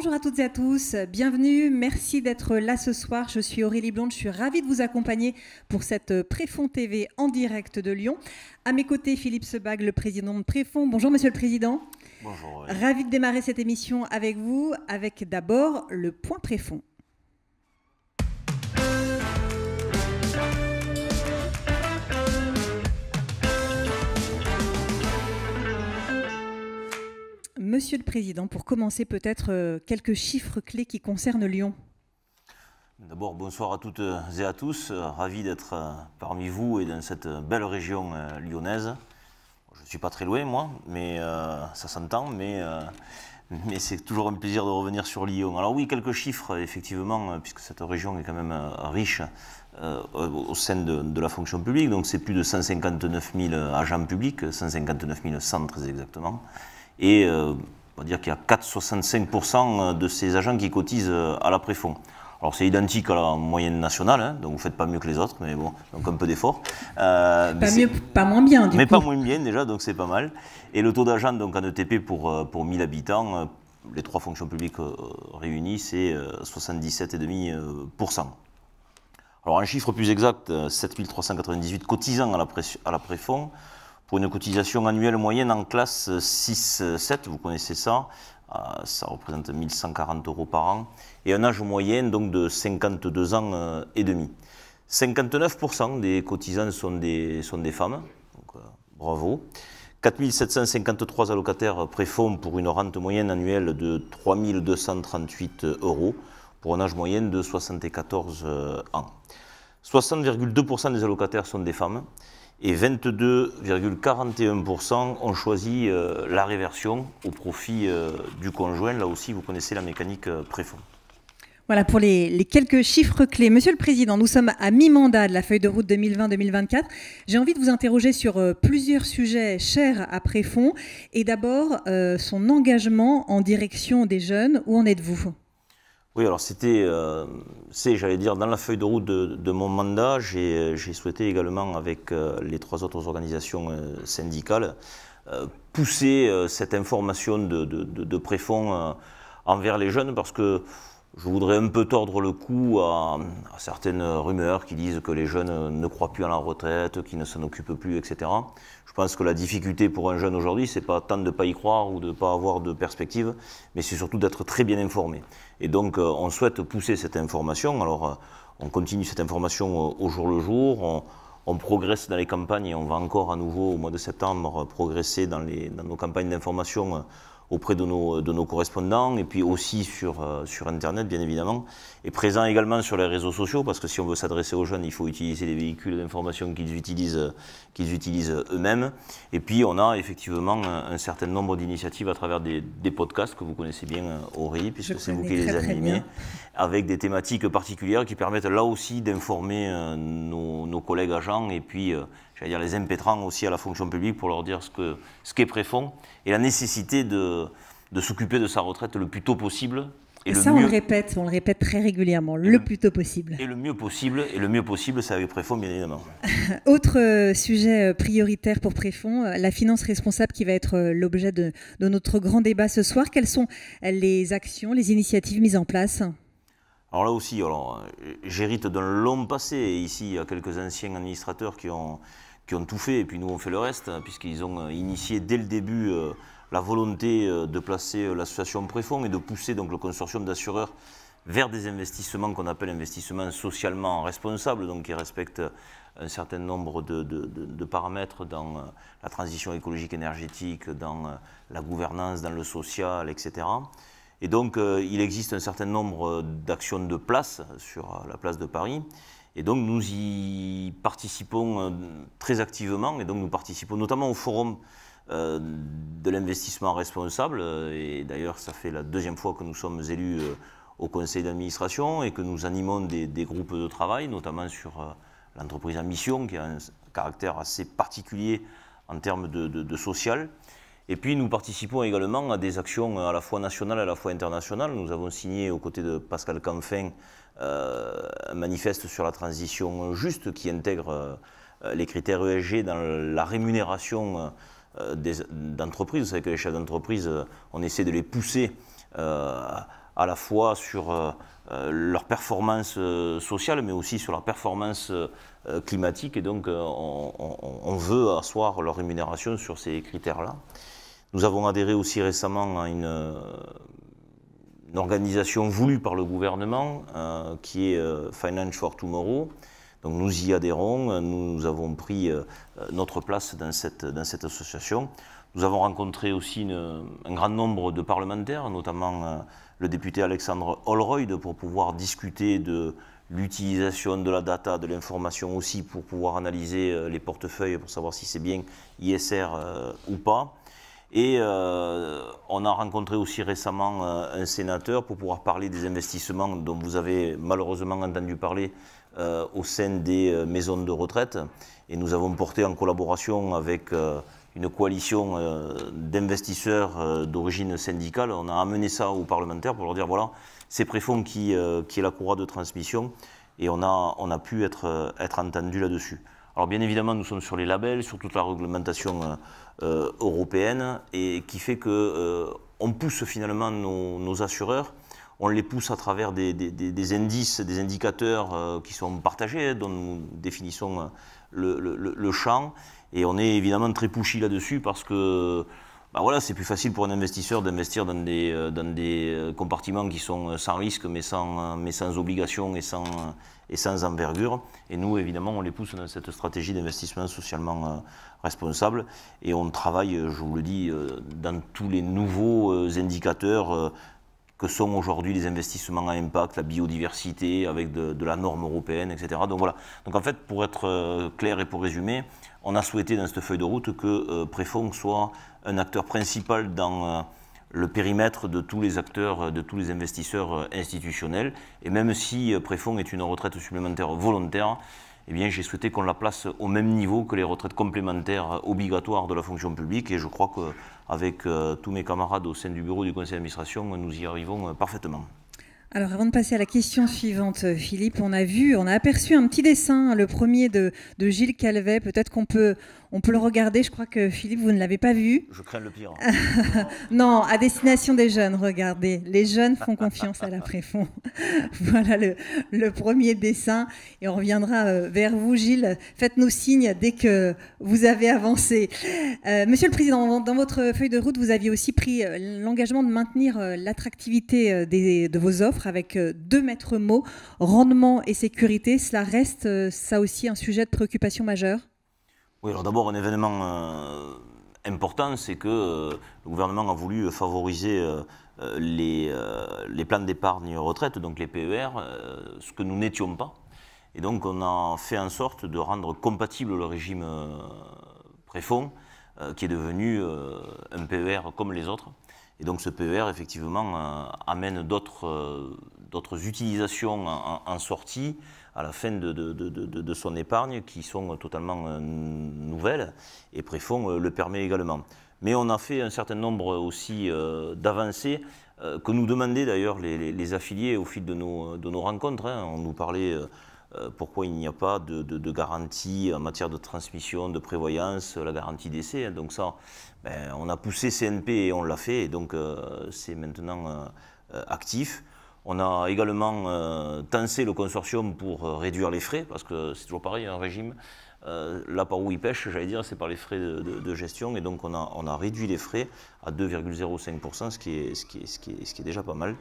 Bonjour à toutes et à tous, bienvenue, merci d'être là ce soir. Je suis Aurélie Blonde, je suis ravie de vous accompagner pour cette Préfond TV en direct de Lyon. À mes côtés, Philippe Sebag, le président de Préfond. Bonjour Monsieur le Président. Bonjour. Ravi de démarrer cette émission avec vous, avec d'abord le point Préfond. Monsieur le Président, pour commencer peut-être quelques chiffres clés qui concernent Lyon. D'abord, bonsoir à toutes et à tous. Ravi d'être parmi vous et dans cette belle région lyonnaise. Je ne suis pas très loin, moi, mais ça s'entend, mais c'est toujours un plaisir de revenir sur Lyon. Alors oui, quelques chiffres, effectivement, puisque cette région est quand même riche au sein de la fonction publique. Donc c'est plus de 159 000 agents publics, 159 100 très exactement. Et on va dire qu'il y a 4,65% de ces agents qui cotisent à la Préfond. Alors c'est identique à la moyenne nationale, hein, donc vous ne faites pas mieux que les autres, mais bon, donc un peu d'effort. Pas moins bien, du coup. Mais pas moins bien déjà, donc c'est pas mal. Et le taux d'agents donc en ETP pour 1000 habitants, les trois fonctions publiques réunies, c'est 77,5%. Alors un chiffre plus exact, 7398 cotisants à la Préfond, pour une cotisation annuelle moyenne en classe 6-7, vous connaissez ça, ça représente 1140 € par an, et un âge moyen donc de 52 ans et demi. 59% des cotisants sont des femmes, donc bravo. 4753 allocataires Préfond pour une rente moyenne annuelle de 3238 €, pour un âge moyen de 74 ans. 60,2% des allocataires sont des femmes, et 22,41% ont choisi la réversion au profit du conjoint. Là aussi, vous connaissez la mécanique Préfond. Voilà pour les quelques chiffres clés. Monsieur le Président, nous sommes à mi-mandat de la feuille de route 2020-2024. J'ai envie de vous interroger sur plusieurs sujets chers à Préfond. Et d'abord, son engagement en direction des jeunes. Où en êtes-vous ? Oui, alors j'allais dire, dans la feuille de route de mon mandat, j'ai souhaité également, avec les trois autres organisations syndicales, pousser cette information de Préfond envers les jeunes, parce que je voudrais un peu tordre le cou à certaines rumeurs qui disent que les jeunes ne croient plus à la retraite, qu'ils ne s'en occupent plus, etc. Je pense que la difficulté pour un jeune aujourd'hui, c'est pas tant de ne pas y croire ou de ne pas avoir de perspective, mais c'est surtout d'être très bien informé. Et donc, on souhaite pousser cette information. Alors, on continue cette information au jour le jour. On progresse dans les campagnes et on va encore à nouveau, au mois de septembre, progresser dans nos campagnes d'information auprès de nos correspondants, et puis aussi sur Internet, bien évidemment, et présent également sur les réseaux sociaux, parce que si on veut s'adresser aux jeunes, il faut utiliser les véhicules d'information qu'ils utilisent eux-mêmes. Et puis on a effectivement un certain nombre d'initiatives à travers des podcasts que vous connaissez bien, Aurélie, puisque c'est vous qui les animez, avec des thématiques particulières qui permettent là aussi d'informer nos collègues agents, et puis j'allais dire les impétrants aussi à la fonction publique, pour leur dire ce qu'est Préfond et la nécessité de s'occuper de sa retraite le plus tôt possible. Et ça, on le répète très régulièrement, le plus tôt possible. Et le mieux possible, c'est avec Préfond, bien évidemment. Autre sujet prioritaire pour Préfond, la finance responsable qui va être l'objet de notre grand débat ce soir. Quelles sont les actions, les initiatives mises en place ? Alors là aussi, j'hérite d'un long passé. Ici, il y a quelques anciens administrateurs qui ont tout fait, et puis nous on fait le reste, puisqu'ils ont initié dès le début la volonté de placer l'association Préfond et de pousser donc le consortium d'assureurs vers des investissements qu'on appelle investissements socialement responsables, donc qui respectent un certain nombre de paramètres dans la transition écologique énergétique, dans la gouvernance, dans le social, etc. Et donc il existe un certain nombre d'actions de place sur la place de Paris. Et donc nous y participons très activement, et donc nous participons notamment au forum de l'investissement responsable, et d'ailleurs ça fait la deuxième fois que nous sommes élus au conseil d'administration et que nous animons des groupes de travail, notamment sur l'entreprise en mission, qui a un caractère assez particulier en termes de social. Et puis nous participons également à des actions à la fois nationales et à la fois internationales. Nous avons signé aux côtés de Pascal Canfin un manifeste sur la transition juste qui intègre les critères ESG dans la rémunération d'entreprises. Vous savez que les chefs d'entreprise, on essaie de les pousser à la fois sur leur performance sociale, mais aussi sur leur performance climatique. Et donc, on veut asseoir leur rémunération sur ces critères-là. Nous avons adhéré aussi récemment à une organisation voulue par le gouvernement, qui est Finance for Tomorrow. Donc nous y adhérons, nous avons pris notre place dans cette association. Nous avons rencontré aussi un grand nombre de parlementaires, notamment le député Alexandre Holroyd, pour pouvoir discuter de l'utilisation de la data, de l'information aussi, pour pouvoir analyser les portefeuilles, pour savoir si c'est bien ISR ou pas. Et on a rencontré aussi récemment un sénateur pour pouvoir parler des investissements dont vous avez malheureusement entendu parler au sein des maisons de retraite. Et nous avons porté en collaboration avec une coalition d'investisseurs d'origine syndicale. On a amené ça aux parlementaires pour leur dire voilà, c'est Préfonds qui est la courroie de transmission, et on a pu être entendu là-dessus. Alors bien évidemment, nous sommes sur les labels, sur toute la réglementation européenne, et qui fait qu'on pousse finalement nos assureurs, on les pousse à travers des indices, des indicateurs qui sont partagés, dont nous définissons le champ, et on est évidemment très pushy là-dessus parce que voilà, c'est plus facile pour un investisseur d'investir dans des compartiments qui sont sans risque, mais sans obligation et sans envergure. Et nous, évidemment, on les pousse dans cette stratégie d'investissement socialement responsable. Et on travaille, je vous le dis, dans tous les nouveaux indicateurs que sont aujourd'hui les investissements à impact, la biodiversité, avec de la norme européenne, etc. Donc voilà. Donc en fait, pour être clair et pour résumer, on a souhaité dans cette feuille de route que Préfonds soit un acteur principal dans le périmètre de tous les acteurs, de tous les investisseurs institutionnels. Et même si Préfonds est une retraite supplémentaire volontaire, eh bien, j'ai souhaité qu'on la place au même niveau que les retraites complémentaires obligatoires de la fonction publique. Et je crois qu'avec tous mes camarades au sein du bureau du conseil d'administration, nous y arrivons parfaitement. Alors, avant de passer à la question suivante, Philippe, on a aperçu un petit dessin, le premier de Gilles Calvet. Peut-être qu'on peut le regarder. Je crois que Philippe, vous ne l'avez pas vu. Je crains le pire. Non, à destination des jeunes, regardez. Les jeunes font confiance à la Préfonds. Voilà le premier dessin. Et on reviendra vers vous, Gilles. Faites-nous signe dès que vous avez avancé. Monsieur le Président, dans votre feuille de route, vous aviez aussi pris l'engagement de maintenir l'attractivité de vos offres avec deux maîtres mots, rendement et sécurité. Cela reste, ça aussi, un sujet de préoccupation majeure? Oui, alors d'abord, un événement important, c'est que le gouvernement a voulu favoriser les plans d'épargne retraite, donc les PER, ce que nous n'étions pas. Et donc, on a fait en sorte de rendre compatible le régime Préfonds, qui est devenu un PER comme les autres. Et donc ce PER, effectivement, amène d'autres utilisations en sortie à la fin de son épargne qui sont totalement nouvelles, et Préfonds le permet également. Mais on a fait un certain nombre aussi d'avancées que nous demandaient d'ailleurs les affiliés au fil de nos rencontres. Hein. On nous parlait pourquoi il n'y a pas de garantie en matière de transmission, de prévoyance, la garantie d'essai. Donc ça, on a poussé CNP et on l'a fait, et donc c'est maintenant actif. On a également tensé le consortium pour réduire les frais, parce que c'est toujours pareil, un régime, là par où il pêche, j'allais dire, c'est par les frais de gestion, et donc on a réduit les frais à 2,05%, ce qui est déjà pas mal.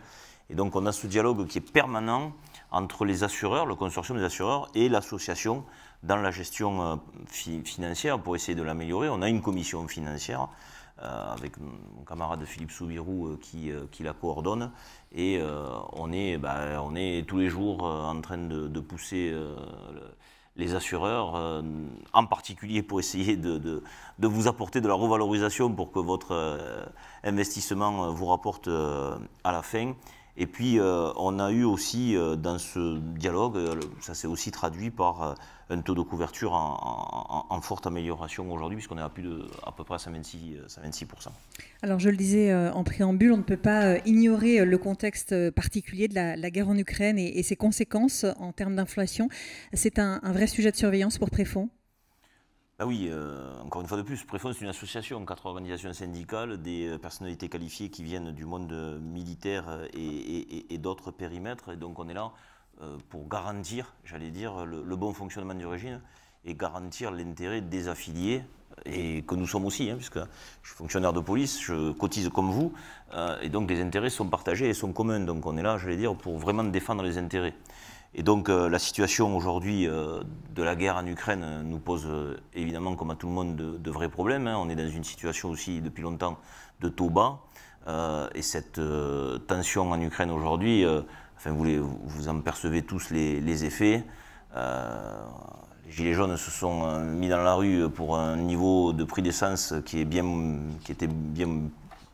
Et donc on a ce dialogue qui est permanent entre les assureurs, le consortium des assureurs, et l'association dans la gestion financière pour essayer de l'améliorer. On a une commission financière avec mon camarade Philippe Soubirous qui la coordonne, et on est tous les jours en train de pousser les assureurs, en particulier pour essayer de vous apporter de la revalorisation pour que votre investissement vous rapporte à la fin. Et puis, on a eu aussi, dans ce dialogue, ça s'est aussi traduit par un taux de couverture en forte amélioration aujourd'hui, puisqu'on est à peu près à 126%. Alors, je le disais en préambule, on ne peut pas ignorer le contexte particulier de la guerre en Ukraine et ses conséquences en termes d'inflation. C'est un vrai sujet de surveillance pour Préfonds? Ah oui, encore une fois de plus, Préfond, c'est une association, 4 organisations syndicales, des personnalités qualifiées qui viennent du monde militaire et d'autres périmètres. Et donc on est là pour garantir, j'allais dire, le bon fonctionnement du régime et garantir l'intérêt des affiliés, et que nous sommes aussi, hein, puisque je suis fonctionnaire de police, je cotise comme vous, et donc les intérêts sont partagés et sont communs. Donc on est là, j'allais dire, pour vraiment défendre les intérêts. Et donc la situation aujourd'hui de la guerre en Ukraine nous pose évidemment, comme à tout le monde, de vrais problèmes, hein. On est dans une situation aussi depuis longtemps de taux bas, et cette tension en Ukraine aujourd'hui, enfin vous en percevez tous les effets. Les Gilets jaunes se sont mis dans la rue pour un niveau de prix d'essence qui était bien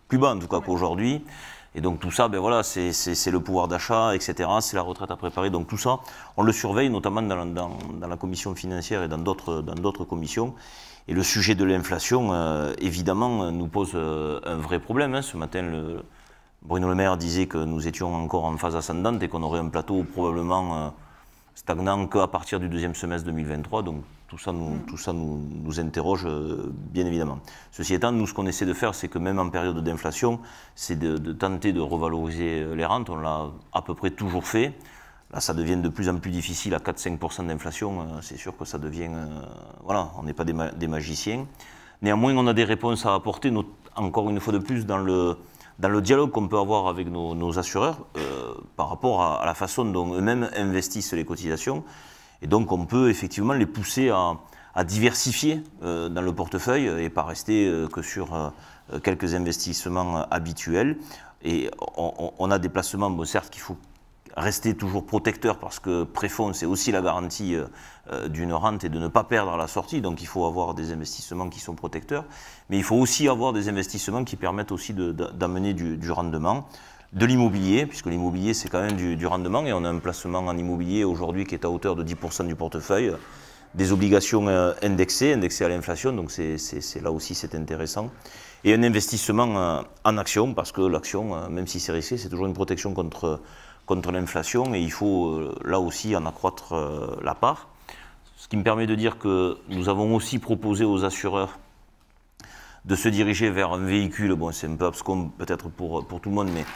plus bas en tout cas qu'aujourd'hui. Et donc tout ça, ben voilà, c'est le pouvoir d'achat, etc. C'est la retraite à préparer. Donc tout ça, on le surveille, notamment dans la commission financière et dans d'autres commissions. Et le sujet de l'inflation, évidemment, nous pose un vrai problème, hein. Ce matin, Bruno Le Maire disait que nous étions encore en phase ascendante et qu'on aurait un plateau probablement stagnant qu'à partir du deuxième semestre 2023. Donc tout ça nous interroge bien évidemment. Ceci étant, nous, ce qu'on essaie de faire, c'est que même en période d'inflation, c'est de tenter de revaloriser les rentes. On l'a à peu près toujours fait. Là, ça devient de plus en plus difficile à 4-5% d'inflation. C'est sûr que ça devient... voilà, on n'est pas des magiciens. Néanmoins, on a des réponses à apporter, encore une fois de plus, dans le dialogue qu'on peut avoir avec nos assureurs par rapport à la façon dont eux-mêmes investissent les cotisations. Et donc on peut effectivement les pousser à diversifier dans le portefeuille et pas rester que sur quelques investissements habituels. Et on a des placements, bon, certes qu'il faut rester toujours protecteur parce que Préfond, c'est aussi la garantie d'une rente et de ne pas perdre à la sortie. Donc il faut avoir des investissements qui sont protecteurs. Mais il faut aussi avoir des investissements qui permettent aussi d'amener du rendement. De l'immobilier, puisque l'immobilier c'est quand même du rendement, et on a un placement en immobilier aujourd'hui qui est à hauteur de 10% du portefeuille, des obligations indexées à l'inflation, donc là aussi c'est intéressant, et un investissement en action, parce que l'action, même si c'est risqué, c'est toujours une protection contre l'inflation, et il faut là aussi en accroître la part. Ce qui me permet de dire que nous avons aussi proposé aux assureurs de se diriger vers un véhicule, bon c'est un peu abscon peut-être pour tout le monde, mais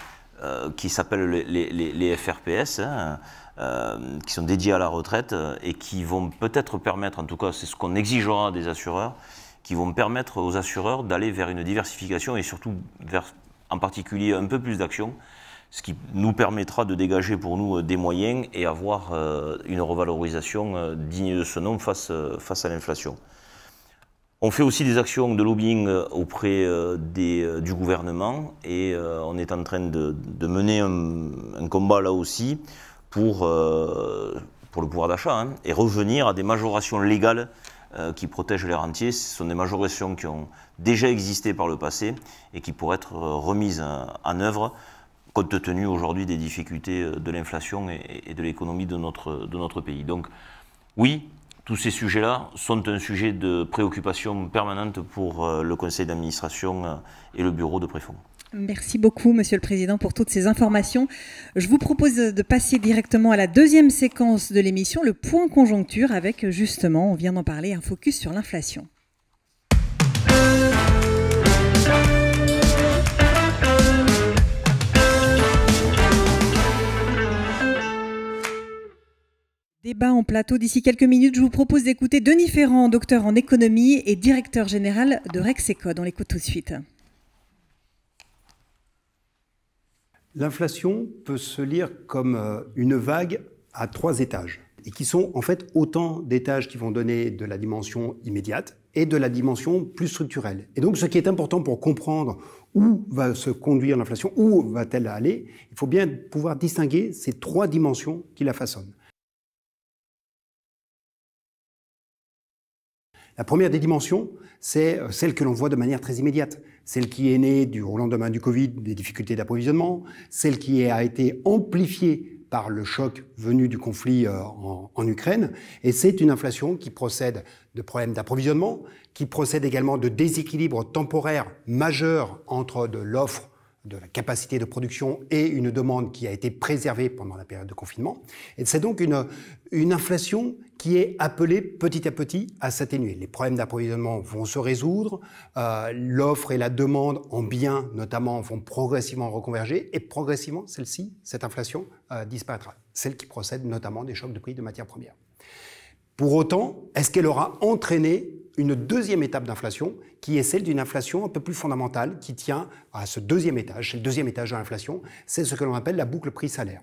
qui s'appellent les FRPS, hein, qui sont dédiés à la retraite et qui vont peut-être permettre, en tout cas c'est ce qu'on exigera des assureurs, qui vont permettre aux assureurs d'aller vers une diversification et surtout vers en particulier un peu plus d'actions, ce qui nous permettra de dégager pour nous des moyens et avoir une revalorisation digne de ce nom face à l'inflation. On fait aussi des actions de lobbying auprès du gouvernement et on est en train de mener un combat là aussi pour le pouvoir d'achat, hein, et revenir à des majorations légales qui protègent les rentiers. Ce sont des majorations qui ont déjà existé par le passé et qui pourraient être remises en œuvre compte tenu aujourd'hui des difficultés de l'inflation et de l'économie de notre pays. Donc oui, tous ces sujets-là sont un sujet de préoccupation permanente pour le conseil d'administration et le bureau de Préfond. Merci beaucoup, Monsieur le Président, pour toutes ces informations. Je vous propose de passer directement à la deuxième séquence de l'émission, le point conjoncture, avec justement, on vient d'en parler, un focus sur l'inflation. Débat en plateau d'ici quelques minutes. Je vous propose d'écouter Denis Ferrand, docteur en économie et directeur général de Rexecode. On l'écoute tout de suite. L'inflation peut se lire comme une vague à 3 étages, et qui sont en fait autant d'étages qui vont donner de la dimension immédiate et de la dimension plus structurelle. Et donc ce qui est important pour comprendre où va se conduire l'inflation, où va-t-elle aller, il faut bien pouvoir distinguer ces 3 dimensions qui la façonnent. La première des dimensions, c'est celle que l'on voit de manière très immédiate, celle qui est née au lendemain du Covid, des difficultés d'approvisionnement, celle qui a été amplifiée par le choc venu du conflit en Ukraine, et c'est une inflation qui procède de problèmes d'approvisionnement, qui procède également de déséquilibres temporaires majeurs entre de l'offre de la capacité de production et une demande qui a été préservée pendant la période de confinement. Et c'est donc une inflation qui est appelée petit à petit à s'atténuer. Les problèmes d'approvisionnement vont se résoudre, l'offre et la demande en biens notamment vont progressivement reconverger et progressivement celle-ci, cette inflation, disparaîtra. Celle qui procède notamment des chocs de prix de matières premières. Pour autant, est-ce qu'elle aura entraîné une deuxième étape d'inflation, qui est celle d'une inflation un peu plus fondamentale, qui tient à ce deuxième étage, c'est le deuxième étage de l'inflation, c'est ce que l'on appelle la boucle prix-salaire.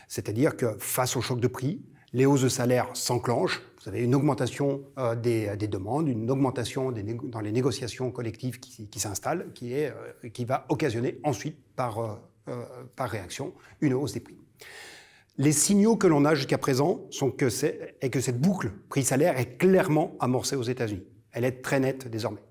C'est-à-dire que face au choc de prix, les hausses de salaire s'enclenchent, vous avez une augmentation des demandes, une augmentation dans les négociations collectives qui s'installent, qui va occasionner ensuite, par réaction, une hausse des prix. Les signaux que l'on a jusqu'à présent sont que cette boucle prix-salaire est clairement amorcée aux États-Unis. Elle est très nette désormais.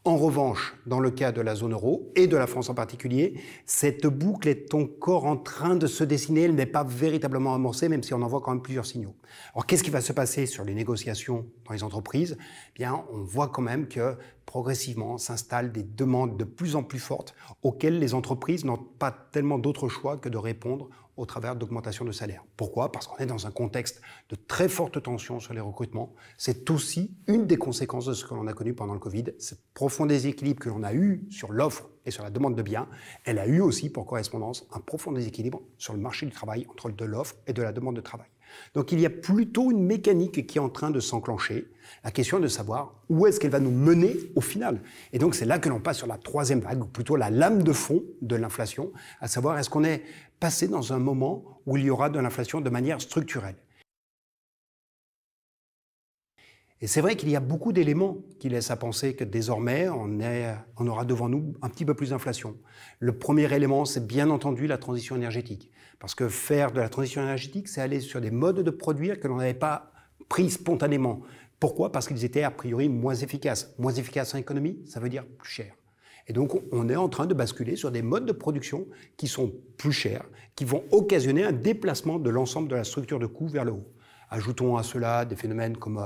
En revanche, dans le cas de la zone euro et de la France en particulier, cette boucle est encore en train de se dessiner. Elle n'est pas véritablement amorcée, même si on en voit quand même plusieurs signaux. Alors, qu'est-ce qui va se passer sur les négociations dans les entreprises ? Eh bien, on voit quand même que progressivement s'installent des demandes de plus en plus fortes auxquelles les entreprises n'ont pas tellement d'autre choix que de répondre au travers d'augmentation de salaire. Pourquoi ? Parce qu'on est dans un contexte de très forte tension sur les recrutements. C'est aussi une des conséquences de ce que l'on a connu pendant le Covid. Ce profond déséquilibre que l'on a eu sur l'offre et sur la demande de biens, elle a eu aussi pour correspondance un profond déséquilibre sur le marché du travail entre de l'offre et de la demande de travail. Donc il y a plutôt une mécanique qui est en train de s'enclencher. La question est de savoir où est-ce qu'elle va nous mener au final. Et donc c'est là que l'on passe sur la troisième vague, ou plutôt la lame de fond de l'inflation, à savoir est-ce qu'on est passé dans un moment où il y aura de l'inflation de manière structurelle. Et c'est vrai qu'il y a beaucoup d'éléments qui laissent à penser que désormais, on aura devant nous un petit peu plus d'inflation. Le premier élément, c'est bien entendu la transition énergétique. Parce que faire de la transition énergétique, c'est aller sur des modes de produire que l'on n'avait pas pris spontanément. Pourquoi ? Parce qu'ils étaient a priori moins efficaces. Moins efficaces en économie, ça veut dire plus cher. Et donc, on est en train de basculer sur des modes de production qui sont plus chers, qui vont occasionner un déplacement de l'ensemble de la structure de coûts vers le haut. Ajoutons à cela des phénomènes comme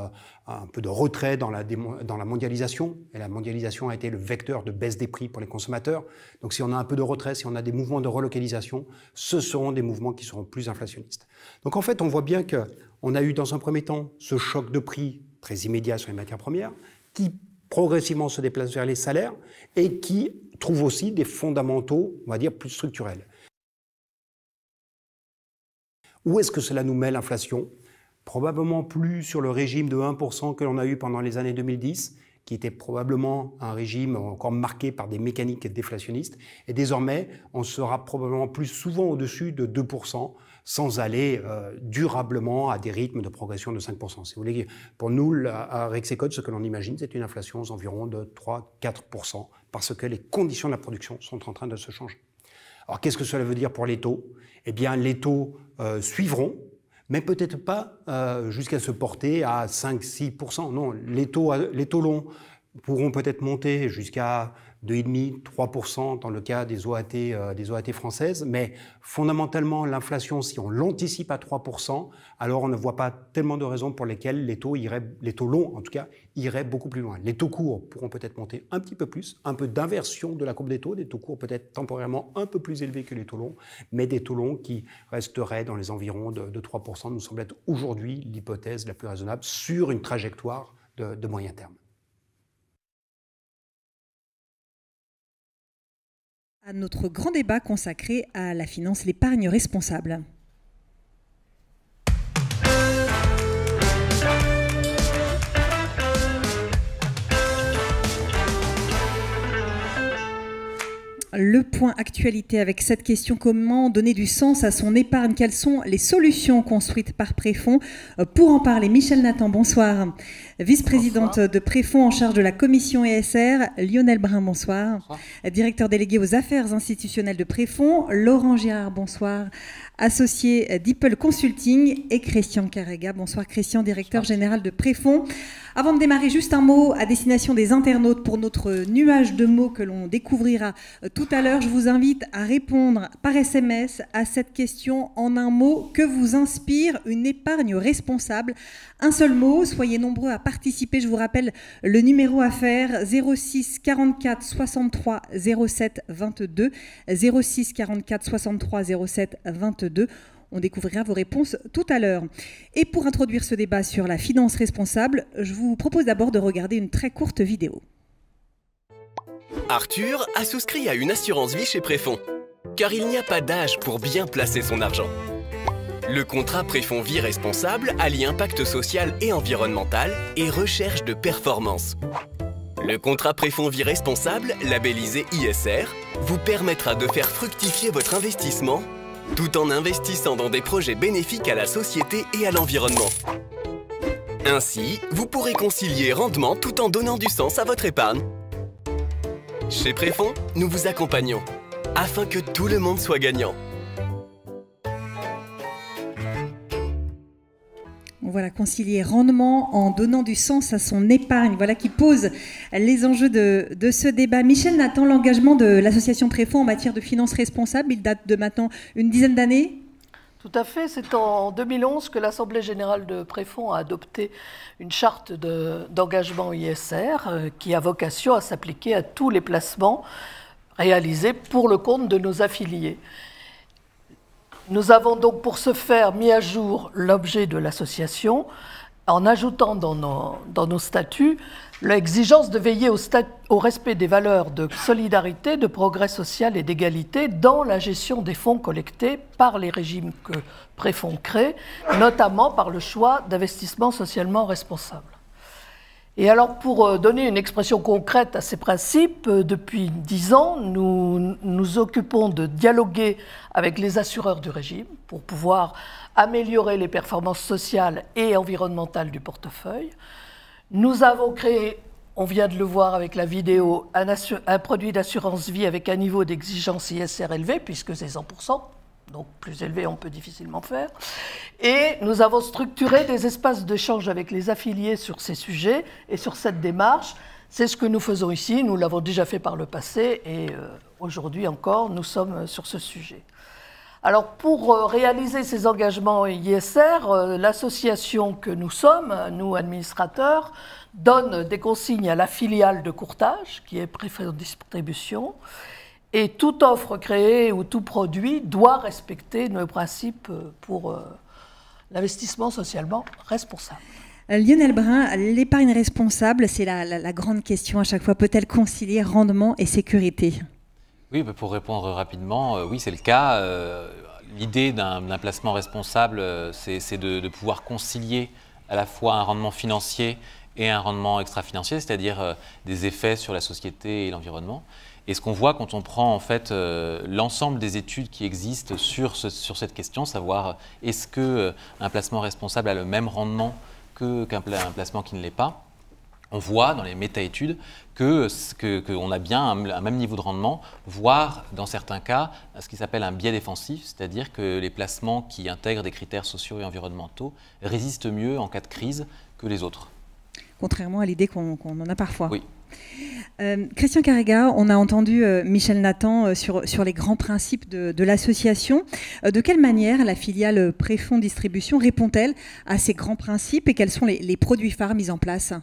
un peu de retrait dans la mondialisation. Et la mondialisation a été le vecteur de baisse des prix pour les consommateurs. Donc si on a un peu de retrait, si on a des mouvements de relocalisation, ce seront des mouvements qui seront plus inflationnistes. Donc en fait, on voit bien qu'on a eu dans un premier temps ce choc de prix très immédiat sur les matières premières, qui progressivement se déplace vers les salaires et qui trouve aussi des fondamentaux, on va dire, plus structurels. Où est-ce que cela nous met l'inflation ? Probablement plus sur le régime de 1% que l'on a eu pendant les années 2010, qui était probablement un régime encore marqué par des mécaniques déflationnistes. Et désormais, on sera probablement plus souvent au-dessus de 2%, sans aller durablement à des rythmes de progression de 5%. Si vous voulez, pour nous, à Rexecode, ce que l'on imagine, c'est une inflation aux environs de 3-4%, parce que les conditions de la production sont en train de se changer. Alors, qu'est-ce que cela veut dire pour les taux ? Eh bien, les taux suivront, mais peut-être pas jusqu'à se porter à 5-6%. Non, les taux longs pourront peut-être monter jusqu'à 2,5-3% dans le cas des OAT françaises, mais fondamentalement, l'inflation, si on l'anticipe à 3%, alors on ne voit pas tellement de raisons pour lesquelles les taux longs, en tout cas, iraient beaucoup plus loin. Les taux courts pourront peut-être monter un petit peu plus, un peu d'inversion de la courbe des taux courts peut-être temporairement un peu plus élevés que les taux longs, mais des taux longs qui resteraient dans les environs de 3%, nous semble être aujourd'hui l'hypothèse la plus raisonnable sur une trajectoire de moyen terme. À notre grand débat consacré à la finance, l'épargne responsable. Le point actualité avec cette question: comment donner du sens à son épargne? Quelles sont les solutions construites par Préfonds? Pour en parler, Michel Nathan, bonsoir. Vice-présidente de Préfonds en charge de la commission ESR, Lionel Brun, bonsoir. Bonsoir. Directeur délégué aux affaires institutionnelles de Préfonds, Laurent Girard, bonsoir. associé d'Ipple Consulting, et Christian Carrega. Bonsoir Christian, directeur général de Préfonds. Avant de démarrer, juste un mot à destination des internautes pour notre nuage de mots que l'on découvrira tout à l'heure. Je vous invite à répondre par SMS à cette question en un mot. Que vous inspire une épargne responsable? Un seul mot, soyez nombreux à participer. Je vous rappelle le numéro à faire, 06 44 63 07 22, 06 44 63 07 22. On découvrira vos réponses tout à l'heure. Et pour introduire ce débat sur la finance responsable, je vous propose d'abord de regarder une très courte vidéo. Arthur a souscrit à une assurance vie chez Préfonds, car il n'y a pas d'âge pour bien placer son argent. Le contrat Préfonds Vie Responsable allie impact social et environnemental et recherche de performance. Le contrat Préfonds Vie Responsable, labellisé ISR, vous permettra de faire fructifier votre investissement tout en investissant dans des projets bénéfiques à la société et à l'environnement. Ainsi, vous pourrez concilier rendement tout en donnant du sens à votre épargne. Chez Préfonds, nous vous accompagnons afin que tout le monde soit gagnant. Voilà, concilier rendement en donnant du sens à son épargne. Voilà qui pose les enjeux de ce débat. Michel Nathan, l'engagement de l'association Préfonds en matière de finances responsables, il date de maintenant une dizaine d'années? Tout à fait. C'est en 2011 que l'Assemblée générale de Préfonds a adopté une charte d'engagement ISR qui a vocation à s'appliquer à tous les placements réalisés pour le compte de nos affiliés. Nous avons donc pour ce faire mis à jour l'objet de l'association en ajoutant dans nos statuts l'exigence de veiller au respect des valeurs de solidarité, de progrès social et d'égalité dans la gestion des fonds collectés par les régimes que Préfonds crée, notamment par le choix d'investissements socialement responsables. Et alors, pour donner une expression concrète à ces principes, depuis 10 ans, nous nous occupons de dialoguer avec les assureurs du régime pour pouvoir améliorer les performances sociales et environnementales du portefeuille. Nous avons créé, on vient de le voir avec la vidéo, un produit d'assurance vie avec un niveau d'exigence ISR élevé, puisque c'est 100%. Donc plus élevé, on peut difficilement faire. Et nous avons structuré des espaces d'échange avec les affiliés sur ces sujets et sur cette démarche. C'est ce que nous faisons ici, nous l'avons déjà fait par le passé et aujourd'hui encore, nous sommes sur ce sujet. Alors pour réaliser ces engagements ISR, l'association que nous sommes, nous administrateurs, donne des consignes à la filiale de courtage, qui est Préfonds Distribution. Et toute offre créée ou tout produit doit respecter nos principes pour l'investissement socialement responsable. Lionel Brun, l'épargne responsable, c'est la grande question à chaque fois. Peut-elle concilier rendement et sécurité? Oui, pour répondre rapidement, oui, c'est le cas. L'idée d'un placement responsable, c'est de pouvoir concilier à la fois un rendement financier et un rendement extra-financier, c'est-à-dire des effets sur la société et l'environnement. Et ce qu'on voit quand on prend en fait l'ensemble des études qui existent sur cette question, savoir est-ce qu'un placement responsable a le même rendement qu'un placement qui ne l'est pas, on voit dans les méta-études qu'on a bien un même niveau de rendement, voire dans certains cas ce qui s'appelle un biais défensif, c'est-à-dire que les placements qui intègrent des critères sociaux et environnementaux résistent mieux en cas de crise que les autres. Contrairement à l'idée qu'on en a parfois. Oui. Christian Carrega, on a entendu Michel Nathan sur les grands principes de l'association. De quelle manière la filiale Préfonds Distribution répond-elle à ces grands principes et quels sont les produits phares mis en place?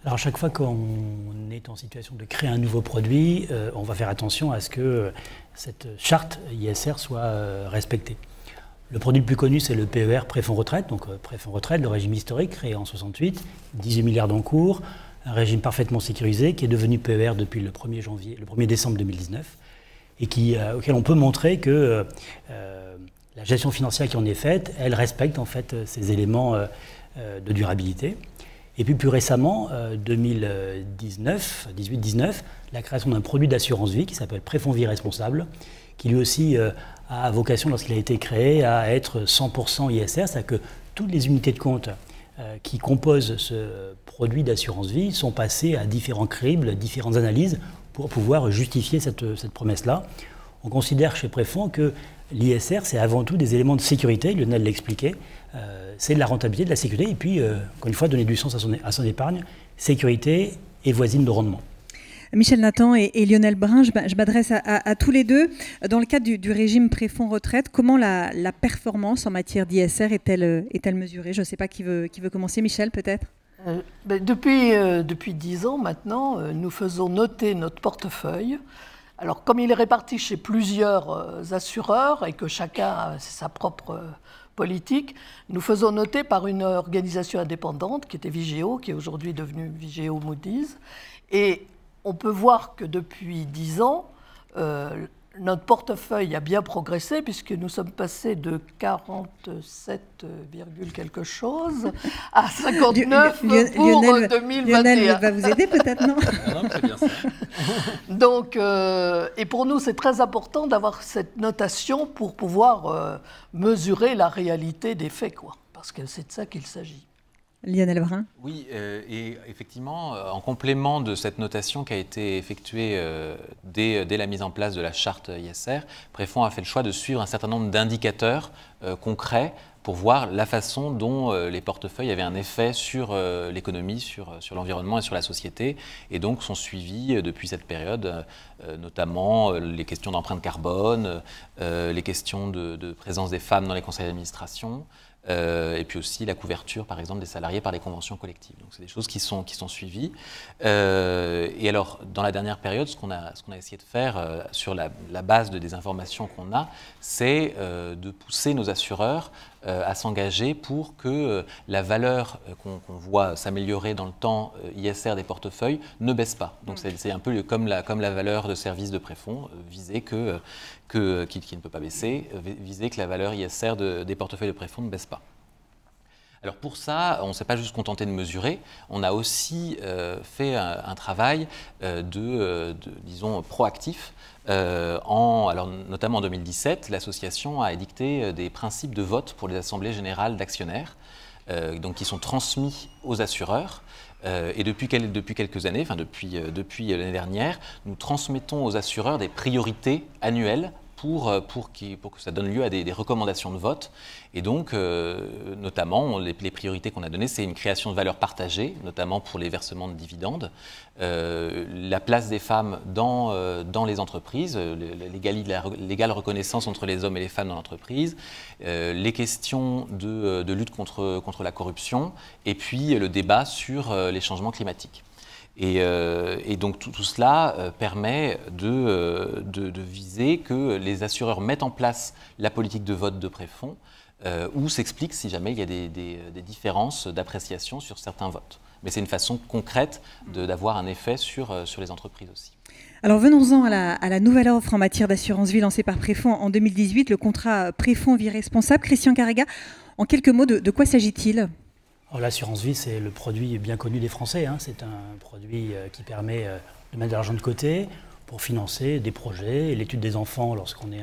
Alors, chaque fois qu'on est en situation de créer un nouveau produit, on va faire attention à ce que cette charte ISR soit respectée. Le produit le plus connu, c'est le PER Préfonds Retraite. Donc, Préfonds Retraite, le régime historique créé en 68, 18 milliards d'encours, un régime parfaitement sécurisé qui est devenu PER depuis le 1er décembre 2019 et auquel on peut montrer que la gestion financière qui en est faite, elle respecte en fait ces éléments de durabilité. Et puis plus récemment, 2018-19, la création d'un produit d'assurance vie qui s'appelle Préfonds Vie Responsable, qui lui aussi a vocation, lorsqu'il a été créé, à être 100% ISR, c'est-à-dire que toutes les unités de compte qui composent ce produit d'assurance vie sont passées à différents cribles, différentes analyses pour pouvoir justifier cette promesse-là. On considère chez Préfonds que l'ISR, c'est avant tout des éléments de sécurité, Lionel l'expliquait, c'est de la rentabilité, de la sécurité, et puis, encore une fois, donner du sens à son épargne, sécurité et voisine de rendement. Michel Nathan et Lionel Brun, je m'adresse à tous les deux. Dans le cadre du régime Préfonds retraite, comment la performance en matière d'ISR est-elle mesurée? Je ne sais pas qui veut commencer. Michel, peut-être? Depuis 10 ans maintenant, nous faisons noter notre portefeuille. Alors, comme il est réparti chez plusieurs assureurs et que chacun a sa propre politique, nous faisons noter par une organisation indépendante qui était Vigeo, qui est aujourd'hui devenue Vigeo Moody's. Et on peut voir que depuis 10 ans, notre portefeuille a bien progressé puisque nous sommes passés de 47, quelque chose à 59 pour 2021. Lionel va vous aider peut-être, non? Non, c'est bien ça. Donc, et pour nous, c'est très important d'avoir cette notation pour pouvoir mesurer la réalité des faits, quoi, parce que c'est de ça qu'il s'agit. Lionel Brun. Oui, et effectivement, en complément de cette notation qui a été effectuée dès la mise en place de la charte ISR, Préfonds a fait le choix de suivre un certain nombre d'indicateurs concrets pour voir la façon dont les portefeuilles avaient un effet sur l'économie, sur l'environnement et sur la société, et donc sont suivis depuis cette période, notamment les questions d'empreinte carbone, les questions de présence des femmes dans les conseils d'administration, et puis aussi la couverture, par exemple, des salariés par les conventions collectives. Donc, c'est des choses qui sont suivies. Et alors, dans la dernière période, ce qu'on a essayé de faire sur la base des informations qu'on a, c'est de pousser nos assureurs à s'engager pour que la valeur qu'on voit s'améliorer dans le temps ISR des portefeuilles ne baisse pas. Donc, c'est un peu comme la valeur de service de Préfonds, viser qui ne peut pas baisser, viser que la valeur ISR des portefeuilles de Préfonds ne baisse pas. Alors pour ça, on ne s'est pas juste contenté de mesurer, on a aussi fait un travail disons, proactif. Alors, notamment en 2017, l'association a édicté des principes de vote pour les assemblées générales d'actionnaires, donc qui sont transmis aux assureurs. Et depuis quelques années, enfin depuis l'année dernière, nous transmettons aux assureurs des priorités annuelles pour que ça donne lieu à des recommandations de vote. Et donc, notamment, les priorités qu'on a données, c'est une création de valeur partagée, notamment pour les versements de dividendes, la place des femmes dans les entreprises, l'égale reconnaissance entre les hommes et les femmes dans l'entreprise, les questions de lutte contre la corruption, et puis le débat sur les changements climatiques. Et donc tout cela permet de viser que les assureurs mettent en place la politique de vote de Préfonds, où s'explique si jamais il y a des différences d'appréciation sur certains votes. Mais c'est une façon concrète d'avoir un effet sur les entreprises aussi. Alors venons-en à la nouvelle offre en matière d'assurance vie lancée par Préfonds en 2018, le contrat Préfonds Vie Responsable. Christian Carrega, en quelques mots, de quoi s'agit-il ? L'assurance vie, c'est le produit bien connu des Français. C'est un produit qui permet de mettre de l'argent de côté pour financer des projets et l'étude des enfants lorsqu'on est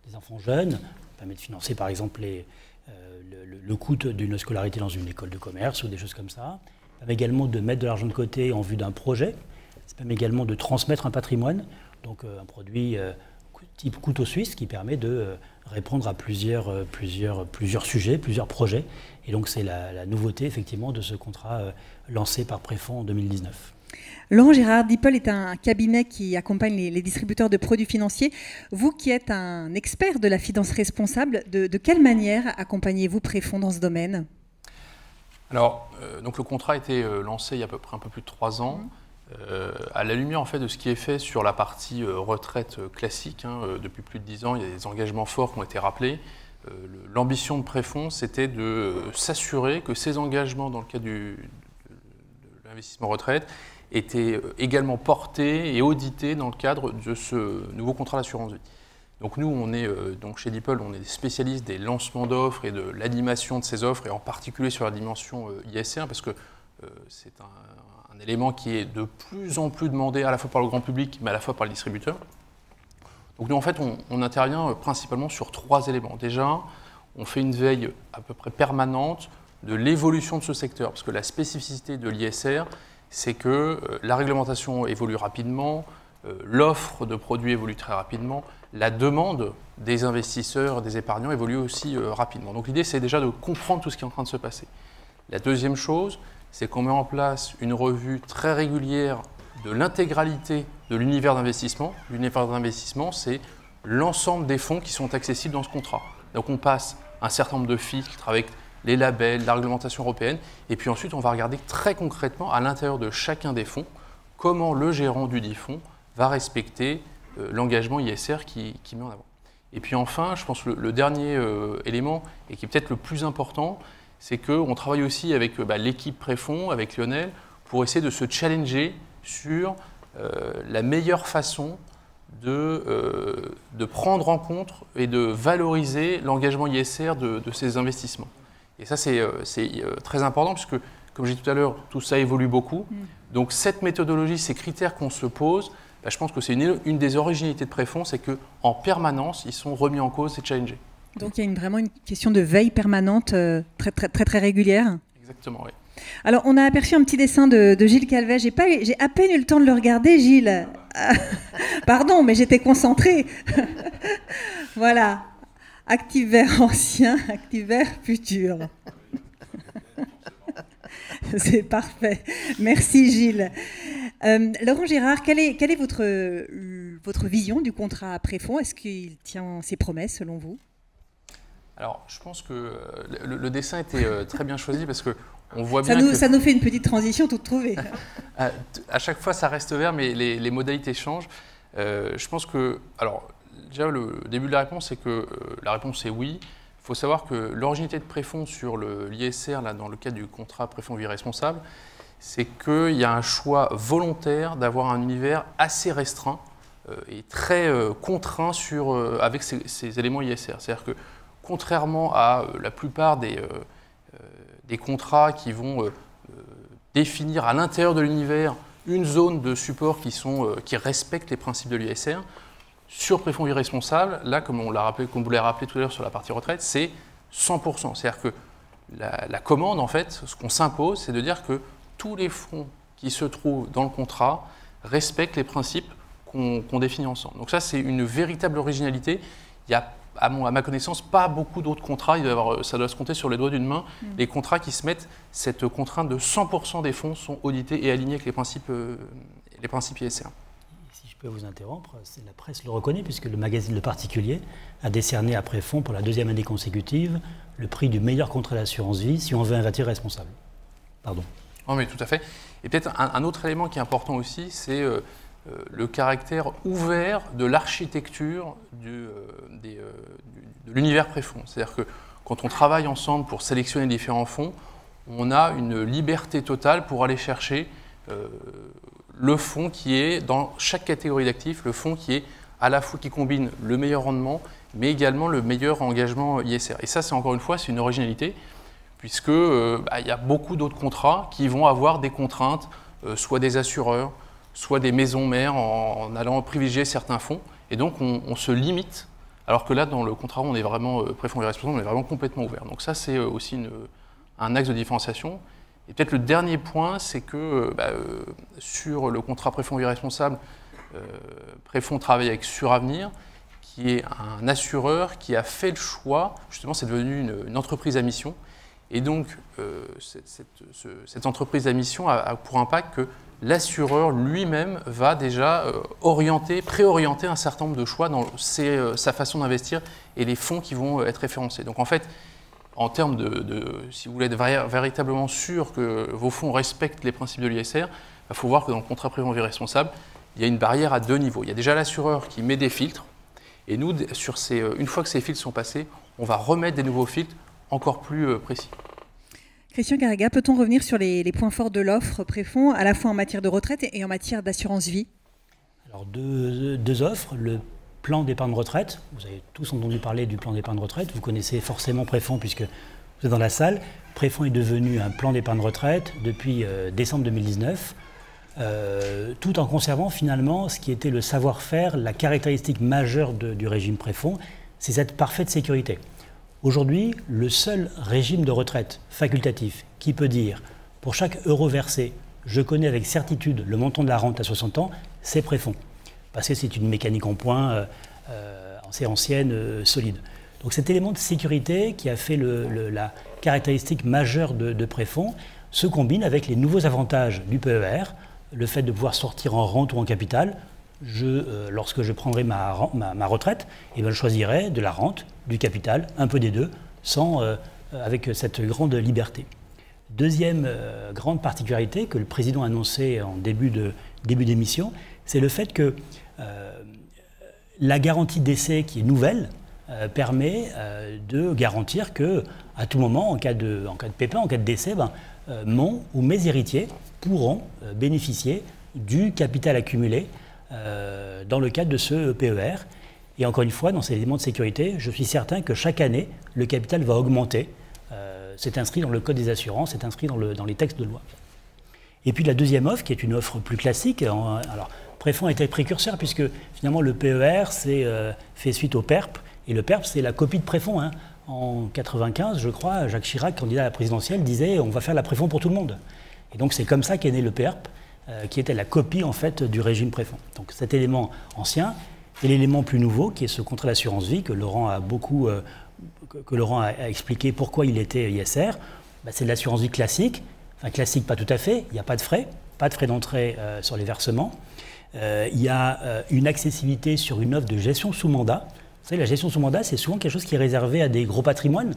des enfants jeunes. Ça permet de financer par exemple le coût d'une scolarité dans une école de commerce ou des choses comme ça. Ça permet également de mettre de l'argent de côté en vue d'un projet. Ça permet également de transmettre un patrimoine, donc un produit type couteau suisse qui permet de répondre à plusieurs sujets, plusieurs projets. Et donc c'est la nouveauté effectivement de ce contrat lancé par Préfonds en 2019. Laurent Gérard, DeepL est un cabinet qui accompagne les distributeurs de produits financiers. Vous qui êtes un expert de la finance responsable, de quelle manière accompagnez-vous Préfonds dans ce domaine ? Alors, donc le contrat a été lancé il y a à peu près un peu plus de 3 ans. À la lumière en fait de ce qui est fait sur la partie retraite classique, depuis plus de 10 ans, il y a des engagements forts qui ont été rappelés. L'ambition de Préfonds, c'était de s'assurer que ces engagements dans le cadre de l'investissement retraite étaient également portés et audités dans le cadre de ce nouveau contrat d'assurance vie. Donc nous, on est donc chez DeepL, on est spécialistes des lancements d'offres et de l'animation de ces offres, et en particulier sur la dimension ISR, parce que c'est un élément qui est de plus en plus demandé à la fois par le grand public, mais à la fois par les distributeurs. Donc nous, en fait, on intervient principalement sur 3 éléments. Déjà, on fait une veille à peu près permanente de l'évolution de ce secteur, parce que la spécificité de l'ISR, c'est que la réglementation évolue rapidement, l'offre de produits évolue très rapidement, la demande des investisseurs, des épargnants évolue aussi rapidement. Donc l'idée, c'est déjà de comprendre tout ce qui est en train de se passer. La deuxième chose, c'est qu'on met en place une revue très régulière de l'intégralité de l'univers d'investissement. L'univers d'investissement, c'est l'ensemble des fonds qui sont accessibles dans ce contrat. Donc on passe un certain nombre de filtres avec les labels, la réglementation européenne, et puis ensuite on va regarder très concrètement à l'intérieur de chacun des fonds comment le gérant du dit fonds va respecter l'engagement ISR qui met en avant. Et puis enfin, je pense que le dernier élément, et qui est peut-être le plus important, c'est qu'on travaille aussi avec l'équipe Préfonds, avec Lionel, pour essayer de se challenger sur la meilleure façon de prendre en compte et de valoriser l'engagement ISR de ces investissements. Et ça, c'est très important, puisque, comme j'ai dit tout à l'heure, tout ça évolue beaucoup. Donc cette méthodologie, ces critères qu'on se pose, je pense que c'est une des originalités de Préfonds, c'est qu'en permanence, ils sont remis en cause et challengés. Donc il y a vraiment une question de veille permanente très régulière. Exactement, oui. Alors on a aperçu un petit dessin de Gilles Calvet. J'ai à peine eu le temps de le regarder, Gilles. Pardon, mais j'étais concentrée. Voilà. Actif vert ancien, actif vert futur. C'est parfait. Merci Gilles. Laurent Gérard, quelle est votre vision du contrat Préfonds? Est-ce qu'il tient ses promesses selon vous? Alors, je pense que le dessin était très bien choisi parce qu'on voit bien ça nous fait une petite transition toute trouvée. À chaque fois, ça reste vert, mais les modalités changent. Je pense que... Alors, déjà, le début de la réponse, c'est que la réponse est oui. Il faut savoir que l'originalité de Préfonds sur l'ISR, dans le cadre du contrat Préfonds Vie Responsable, c'est qu'il y a un choix volontaire d'avoir un univers assez restreint et très contraint avec ces éléments ISR. C'est-à-dire que, contrairement à la plupart des contrats qui vont définir à l'intérieur de l'univers une zone de support qui respecte les principes de l'ISR, sur Préfonds Vie Responsable, là, comme vous l'avez rappelé tout à l'heure sur la partie retraite, c'est 100%. C'est-à-dire que la commande, en fait, ce qu'on s'impose, c'est de dire que tous les fonds qui se trouvent dans le contrat respectent les principes qu'on définit ensemble. Donc ça, c'est une véritable originalité. Il y a, à ma connaissance, pas beaucoup d'autres contrats. Ça doit se compter sur les doigts d'une main. Les contrats qui se mettent cette contrainte de 100% des fonds sont audités et alignés avec les principes ISR. Si je peux vous interrompre, la presse le reconnaît puisque le magazine Le Particulier a décerné à Préfonds pour la 2e année consécutive le prix du meilleur contrat d'assurance vie si on veut investir responsable. Pardon. Non, mais tout à fait. Et peut-être un autre élément qui est important aussi, c'est le caractère ouvert de l'architecture de l'univers Préfonds. C'est-à-dire que quand on travaille ensemble pour sélectionner différents fonds, on a une liberté totale pour aller chercher le fonds qui est, dans chaque catégorie d'actifs, le fonds qui est à la fois qui combine le meilleur rendement, mais également le meilleur engagement ISR. Et ça, c'est encore une fois, c'est une originalité, puisque il y a beaucoup d'autres contrats qui vont avoir des contraintes, soit des assureurs, soit des maisons mères en allant privilégier certains fonds. Et donc, on se limite, alors que là, dans le contrat, on est vraiment, Préfonds Vie Responsable, on est vraiment complètement ouvert. Donc ça, c'est aussi un axe de différenciation. Et peut-être le dernier point, c'est que sur le contrat Préfonds Vie Responsable, Préfonds travaille avec Suravenir, qui est un assureur qui a fait le choix, justement, c'est devenu une entreprise à mission. Et donc, cette entreprise à mission a pour impact que l'assureur lui-même va déjà préorienter un certain nombre de choix dans sa façon d'investir et les fonds qui vont être référencés. Donc en fait, en termes si vous voulez être véritablement sûr que vos fonds respectent les principes de l'ISR, il faut voir que dans le contrat Préfonds Vie Responsable, il y a une barrière à 2 niveaux. Il y a déjà l'assureur qui met des filtres, et nous, une fois que ces filtres sont passés, on va remettre des nouveaux filtres encore plus précis. Christian Garriga, peut-on revenir sur les points forts de l'offre Préfonds, à la fois en matière de retraite et en matière d'assurance vie? Alors, deux offres. Le plan d'épargne retraite. Vous avez tous entendu parler du plan d'épargne retraite. Vous connaissez forcément Préfonds puisque vous êtes dans la salle. Préfonds est devenu un plan d'épargne retraite depuis décembre 2019, tout en conservant finalement ce qui était le savoir-faire, la caractéristique majeure du régime Préfonds, c'est cette parfaite sécurité. Aujourd'hui, le seul régime de retraite facultatif qui peut dire, pour chaque euro versé, je connais avec certitude le montant de la rente à 60 ans, c'est Préfonds. parce que c'est une mécanique en point assez ancienne, solide. Donc cet élément de sécurité qui a fait la caractéristique majeure de Préfonds se combine avec les nouveaux avantages du PER, le fait de pouvoir sortir en rente ou en capital. Lorsque je prendrai ma retraite, eh bien, je choisirai de la rente, du capital, un peu des deux, avec cette grande liberté. Deuxième grande particularité que le président a annoncée en début d'émission, c'est le fait que la garantie d'essai qui est nouvelle permet de garantir que, à tout moment, en cas de pépin, en cas de décès, mon ou mes héritiers pourront bénéficier du capital accumulé dans le cadre de ce PER. Et encore une fois, dans ces éléments de sécurité, je suis certain que chaque année, le capital va augmenter. C'est inscrit dans le Code des assurances, c'est inscrit dans les textes de loi. Et puis la deuxième offre, qui est une offre plus classique, alors Préfonds a été précurseur puisque finalement le PER fait suite au PERP, et le PERP c'est la copie de Préfonds. Hein. En 1995, je crois, Jacques Chirac, candidat à la présidentielle, disait on va faire la Préfonds pour tout le monde. Et donc c'est comme ça qu'est né le PERP, qui était la copie en fait du régime Préfonds. Donc cet élément ancien et l'élément plus nouveau, qui est ce contrat d'assurance vie que Laurent a expliqué pourquoi il était ISR, c'est de l'assurance vie classique. Enfin classique pas tout à fait, il n'y a pas de frais d'entrée sur les versements. Il y a une accessibilité sur une offre de gestion sous mandat. Vous savez, la gestion sous mandat, c'est souvent quelque chose qui est réservé à des gros patrimoines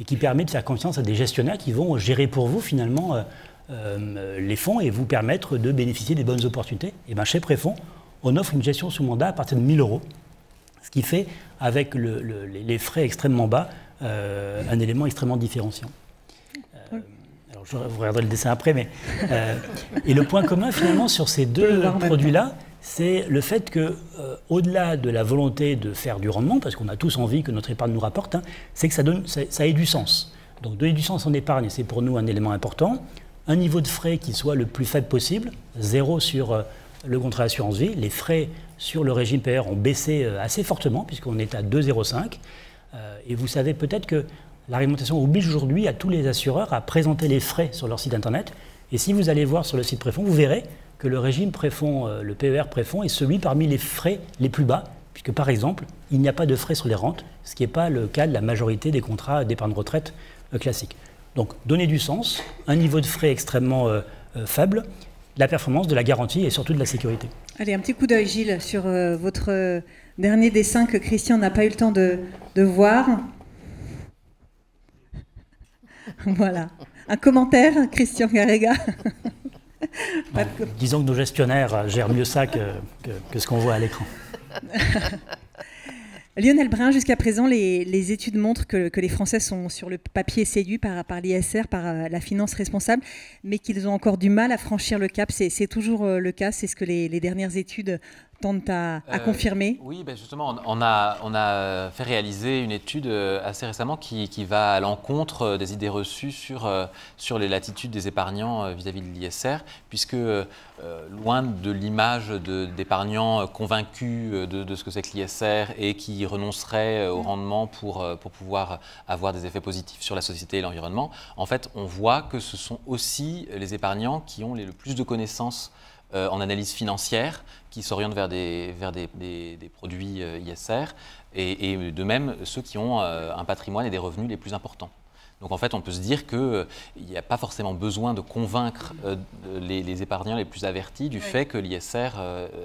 et qui permet de faire confiance à des gestionnaires qui vont gérer pour vous finalement les fonds et vous permettre de bénéficier des bonnes opportunités. Et bien chez Préfonds, on offre une gestion sous mandat à partir de 1 000 €, ce qui fait, avec les frais extrêmement bas, un élément extrêmement différenciant. Alors je vous regarderez le dessin après, mais et le point commun finalement sur ces deux produits-là, c'est le fait que, au-delà de la volonté de faire du rendement, parce qu'on a tous envie que notre épargne nous rapporte, c'est que ça ait du sens. Donc donner du sens en épargne, c'est pour nous un élément important. Un niveau de frais qui soit le plus faible possible, 0 sur le contrat d'assurance vie. Les frais sur le régime PER ont baissé assez fortement, puisqu'on est à 2,05. Et vous savez peut-être que la réglementation oblige aujourd'hui à tous les assureurs à présenter les frais sur leur site internet. Et si vous allez voir sur le site Préfonds, vous verrez que le régime Préfonds, le PER Préfonds, est celui parmi les frais les plus bas, puisque par exemple, il n'y a pas de frais sur les rentes, ce qui n'est pas le cas de la majorité des contrats d'épargne retraite classiques. Donc, donner du sens, un niveau de frais extrêmement faible, la performance, de la garantie et surtout de la sécurité. Allez, un petit coup d'œil, Gilles, sur votre dernier dessin que Christian n'a pas eu le temps de voir. Voilà. Un commentaire, Christian Garriga? Disons que nos gestionnaires gèrent mieux ça que ce qu'on voit à l'écran. Lionel Brun, jusqu'à présent, les études montrent que les Français sont sur le papier séduits par l'ISR, par la finance responsable, mais qu'ils ont encore du mal à franchir le cap. C'est toujours le cas, c'est ce que les dernières études tentent à confirmer. Oui, ben justement, on a fait réaliser une étude assez récément qui va à l'encontre des idées reçues sur les latitudes des épargnants vis-à-vis de l'ISR, puisque loin de l'image d'épargnants convaincus de ce que c'est que l'ISR et qui renonceraient au rendement pour pouvoir avoir des effets positifs sur la société et l'environnement, en fait, on voit que ce sont aussi les épargnants qui ont le plus de connaissances en analyse financière, qui s'orientent vers des produits ISR, et de même ceux qui ont un patrimoine et des revenus les plus importants. Donc en fait, on peut se dire qu'il n'y a pas forcément besoin de convaincre les épargnants les plus avertis du fait que l'ISR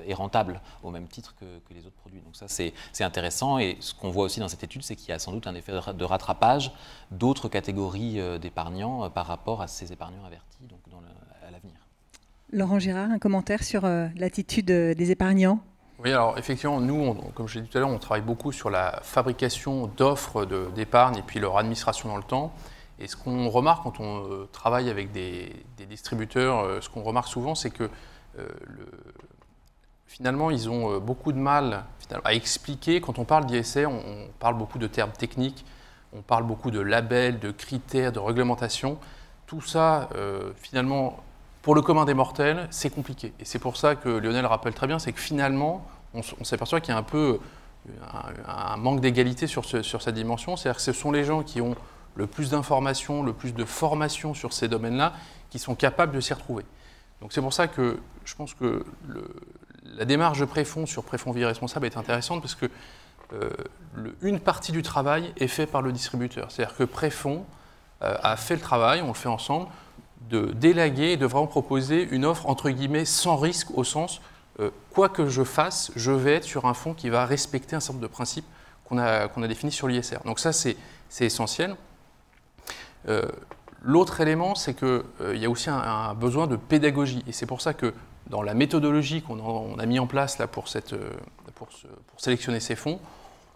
est rentable, au même titre que les autres produits. Donc ça, c'est intéressant, et ce qu'on voit aussi dans cette étude, c'est qu'il y a sans doute un effet de rattrapage d'autres catégories d'épargnants par rapport à ces épargnants avertis donc à l'avenir. Laurent Girard, un commentaire sur l'attitude des épargnants? Oui, alors effectivement, nous, comme je l'ai dit tout à l'heure, on travaille beaucoup sur la fabrication d'offres d'épargne et puis leur administration dans le temps. Et ce qu'on remarque quand on travaille avec des distributeurs, ce qu'on remarque souvent, c'est que finalement, ils ont beaucoup de mal à expliquer. Quand on parle d'ISR, on parle beaucoup de termes techniques, on parle beaucoup de labels, de critères, de réglementations. Tout ça, finalement, pour le commun des mortels, c'est compliqué. Et c'est pour ça que Lionel rappelle très bien, c'est que finalement, on s'aperçoit qu'il y a un peu un manque d'égalité sur cette dimension. C'est-à-dire que ce sont les gens qui ont le plus d'informations, le plus de formation sur ces domaines-là, qui sont capables de s'y retrouver. Donc c'est pour ça que je pense que la démarche de Préfond sur Préfond Vie Responsable est intéressante parce que une partie du travail est faite par le distributeur. C'est-à-dire que Préfond a fait le travail, on le fait ensemble, de délaguer et de vraiment proposer une offre entre guillemets sans risque au sens quoi que je fasse, je vais être sur un fonds qui va respecter un certain nombre de principes qu'on a définis sur l'ISR. Donc ça, c'est essentiel. L'autre élément, c'est qu'il y a aussi un besoin de pédagogie. Et c'est pour ça que dans la méthodologie qu'on a mis en place là, pour sélectionner ces fonds,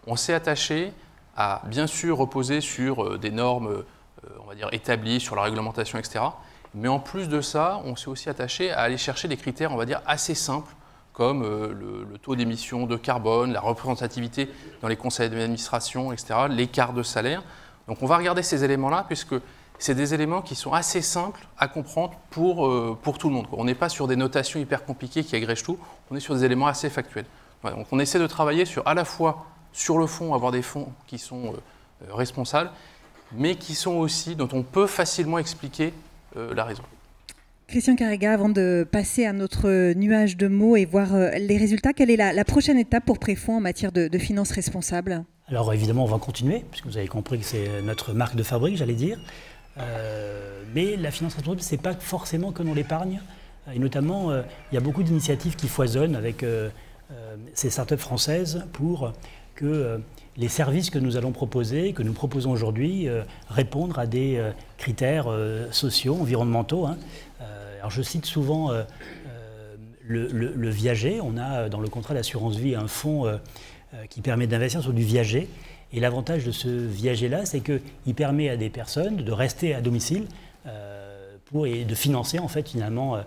on s'est attaché à bien sûr reposer sur des normes on va dire établies, sur la réglementation, etc. Mais en plus de ça, on s'est aussi attaché à aller chercher des critères, on va dire, assez simples, comme le taux d'émission de carbone, la représentativité dans les conseils d'administration, etc., l'écart de salaire. Donc on va regarder ces éléments-là, puisque c'est des éléments qui sont assez simples à comprendre pour tout le monde. On n'est pas sur des notations hyper compliquées qui agrègent tout, on est sur des éléments assez factuels. Voilà, donc on essaie de travailler à la fois sur le fond, avoir des fonds qui sont responsables, mais qui sont aussi, dont on peut facilement expliquer la raison. Christian Carrega, avant de passer à notre nuage de mots et voir les résultats, quelle est la prochaine étape pour Préfond en matière de finances responsables? Alors évidemment, on va continuer, puisque vous avez compris que c'est notre marque de fabrique, j'allais dire. Mais la finance responsable, ce n'est pas forcément que dans l'épargne. Et notamment, il y a beaucoup d'initiatives qui foisonnent avec ces startups françaises pour que les services que nous allons proposer, que nous proposons aujourd'hui, répondent à des critères sociaux, environnementaux. Alors je cite souvent le viager. On a dans le contrat d'assurance vie un fonds qui permet d'investir sur du viager. Et l'avantage de ce viager-là, c'est qu'il permet à des personnes de rester à domicile et de financer en fait finalement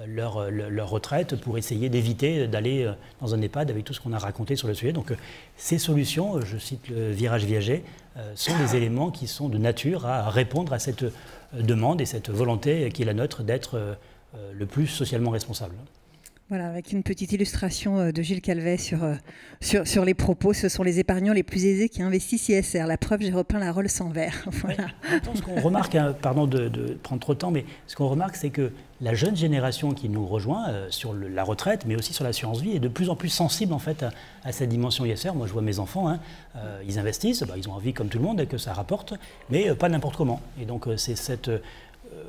leur retraite pour essayer d'éviter d'aller dans un EHPAD avec tout ce qu'on a raconté sur le sujet. Donc ces solutions, je cite le virage viager, sont des éléments qui sont de nature à répondre à cette demande et cette volonté qui est la nôtre d'être le plus socialement responsable. Voilà, avec une petite illustration de Gilles Calvet sur les propos. Ce sont les épargnants les plus aisés qui investissent ISR. La preuve, j'ai repeint la Rolls en vert. Voilà. Ce qu'on remarque, pardon de prendre trop de temps, mais ce qu'on remarque, c'est que la jeune génération qui nous rejoint sur la retraite, mais aussi sur l'assurance vie, est de plus en plus sensible en fait à cette dimension ISR. Moi, je vois mes enfants, ils investissent, ils ont envie comme tout le monde que ça rapporte, mais pas n'importe comment. Et donc, c'est cette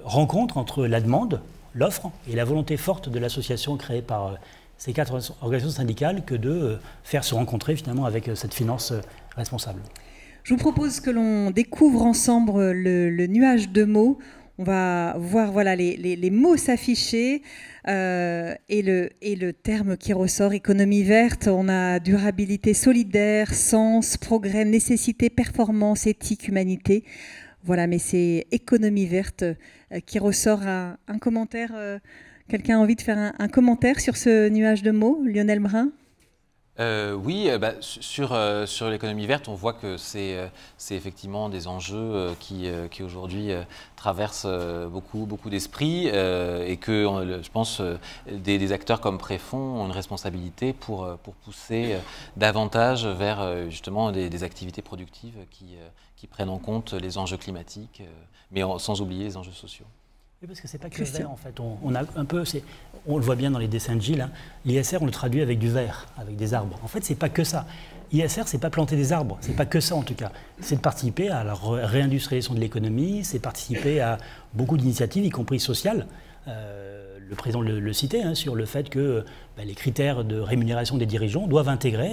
rencontre entre la demande, l'offre et la volonté forte de l'association créée par ces 4 organisations syndicales que de faire se rencontrer finalement avec cette finance responsable. Je vous propose que l'on découvre ensemble le nuage de mots. On va voir voilà, les mots s'afficher et le terme qui ressort, économie verte. On a durabilité solidaire, sens, progrès, nécessité, performance, éthique, humanité. Voilà, mais c'est économie verte qui ressort. Un commentaire. Quelqu'un a envie de faire un commentaire sur ce nuage de mots? Lionel Brun? Oui, sur l'économie verte, on voit que c'est effectivement des enjeux qui aujourd'hui traversent beaucoup d'esprits et que, je pense, des acteurs comme Préfond ont une responsabilité pour pousser davantage vers justement des activités productives qui prennent en compte les enjeux climatiques, mais sans oublier les enjeux sociaux. Oui, parce que c'est pas que le vert en fait. On a un peu, on le voit bien dans les dessins de Gilles. L'ISR, on le traduit avec du vert, avec des arbres. En fait, c'est pas que ça. ISR, c'est pas planter des arbres. C'est pas que ça en tout cas. C'est de participer à la réindustrialisation de l'économie. C'est participer à beaucoup d'initiatives, y compris sociales. Le président le citait sur le fait que les critères de rémunération des dirigeants doivent intégrer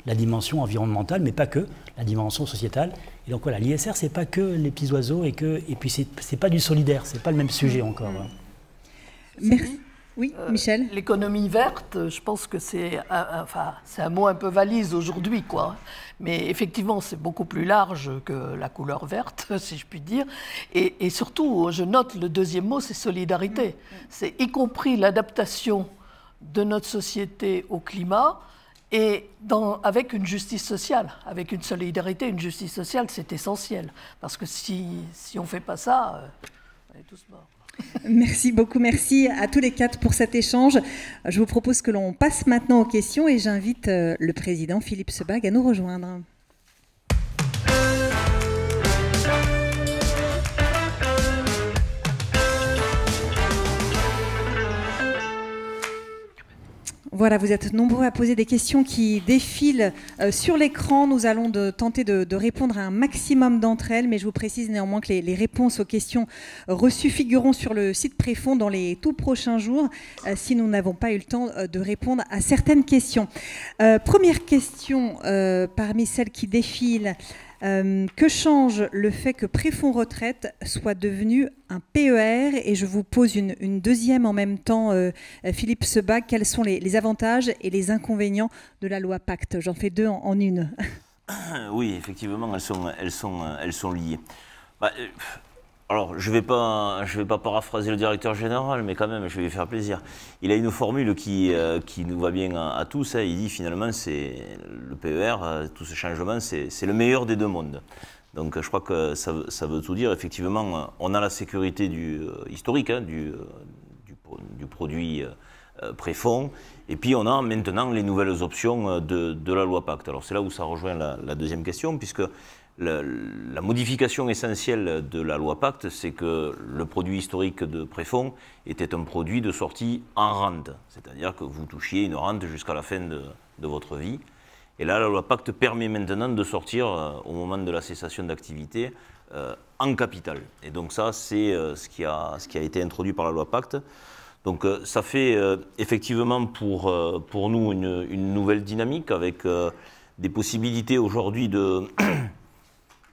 la dimension environnementale, mais pas que, la dimension sociétale. Et donc voilà, l'ISR, c'est pas que les petits oiseaux et puis c'est pas du solidaire, c'est pas le même sujet encore. Merci. Oui, Michel. L'économie verte, je pense que c'est un mot un peu valise aujourd'hui, quoi. Mais effectivement, c'est beaucoup plus large que la couleur verte, si je puis dire. Et surtout, je note le deuxième mot, c'est solidarité. C'est y compris l'adaptation de notre société au climat et avec une justice sociale, avec une solidarité, une justice sociale, c'est essentiel. Parce que si on ne fait pas ça, on est tous morts. Merci beaucoup, merci à tous les 4 pour cet échange. Je vous propose que l'on passe maintenant aux questions et j'invite le président Philippe Sebag à nous rejoindre. Voilà, vous êtes nombreux à poser des questions qui défilent sur l'écran. Nous allons tenter de répondre à un maximum d'entre elles, mais je vous précise néanmoins que les réponses aux questions reçues figureront sur le site Préfond dans les tout prochains jours, si nous n'avons pas eu le temps de répondre à certaines questions. Première question parmi celles qui défilent. Que change le fait que Préfond Retraite soit devenu un PER? Et je vous pose une deuxième en même temps, Philippe Sebag. Quels sont les avantages et les inconvénients de la loi Pacte? J'en fais deux en une. Oui, effectivement, elles sont liées. Alors, je vais pas paraphraser le directeur général, mais quand même, je vais lui faire plaisir. Il a une formule qui nous va bien à tous. Hein. Il dit finalement, c'est le PER, tout ce changement, c'est le meilleur des deux mondes. Donc, je crois que ça veut tout dire. Effectivement, on a la sécurité historique hein, du produit Préfond, et puis on a maintenant les nouvelles options de la loi Pacte. Alors, c'est là où ça rejoint la deuxième question, puisque la modification essentielle de la loi Pacte, c'est que le produit historique de Préfond était un produit de sortie en rente, c'est-à-dire que vous touchiez une rente jusqu'à la fin de votre vie. Et là, la loi Pacte permet maintenant de sortir, au moment de la cessation d'activité, en capital. Et donc ça, c'est ce qui a été introduit par la loi Pacte. Donc ça fait effectivement pour nous une nouvelle dynamique avec des possibilités aujourd'hui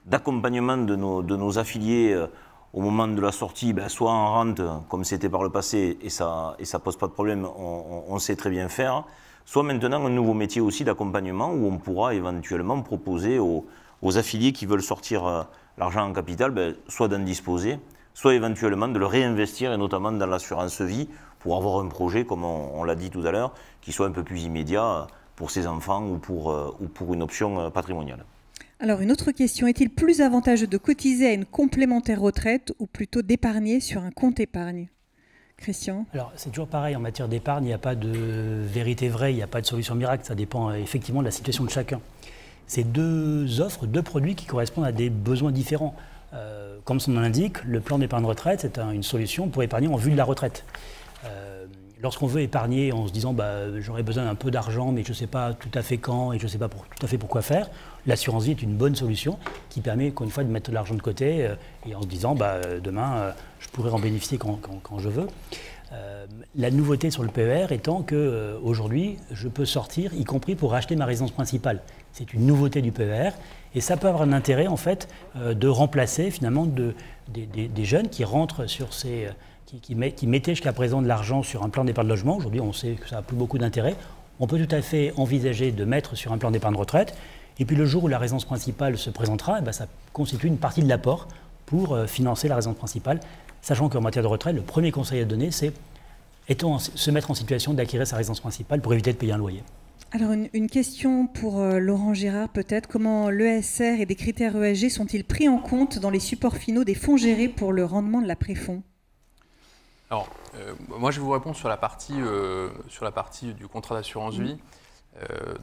d'accompagnement de nos affiliés au moment de la sortie, soit en rente, comme c'était par le passé, et ça pose pas de problème, on sait très bien faire, soit maintenant un nouveau métier aussi d'accompagnement où on pourra éventuellement proposer aux affiliés qui veulent sortir l'argent en capital, soit d'en disposer, soit éventuellement de le réinvestir, et notamment dans l'assurance vie, pour avoir un projet, comme on l'a dit tout à l'heure, qui soit un peu plus immédiat pour ses enfants ou pour une option patrimoniale. Alors, une autre question. Est-il plus avantageux de cotiser à une complémentaire retraite ou plutôt d'épargner sur un compte épargne? Christian? Alors, c'est toujours pareil. En matière d'épargne, il n'y a pas de vérité vraie, il n'y a pas de solution miracle. Ça dépend effectivement de la situation de chacun. C'est deux offres, deux produits qui correspondent à des besoins différents. Comme son nom l'indique, le plan d'épargne retraite, c'est une solution pour épargner en vue de la retraite. Lorsqu'on veut épargner en se disant j'aurais besoin d'un peu d'argent, mais je ne sais pas tout à fait quand et je ne sais pas tout à fait pourquoi faire, l'assurance vie est une bonne solution qui permet, encore une fois, de mettre de l'argent de côté et en se disant demain, je pourrais en bénéficier quand je veux. La nouveauté sur le PER étant qu'aujourd'hui, je peux sortir, y compris pour racheter ma résidence principale. C'est une nouveauté du PER et ça peut avoir un intérêt en fait de remplacer finalement des jeunes qui rentrent sur ces... qui mettaient jusqu'à présent de l'argent sur un plan d'épargne logement. Aujourd'hui, on sait que ça n'a plus beaucoup d'intérêt. On peut tout à fait envisager de mettre sur un plan d'épargne retraite. Et puis le jour où la résidence principale se présentera, ça constitue une partie de l'apport pour financer la résidence principale, sachant qu'en matière de retraite, le premier conseil à donner, c'est se mettre en situation d'acquérir sa résidence principale pour éviter de payer un loyer. Alors une question pour Laurent Girard peut-être. Comment l'ESR et des critères ESG sont-ils pris en compte dans les supports finaux des fonds gérés pour le rendement de la préfond? Alors, moi, je vais vous répondre sur la partie du contrat d'assurance vie.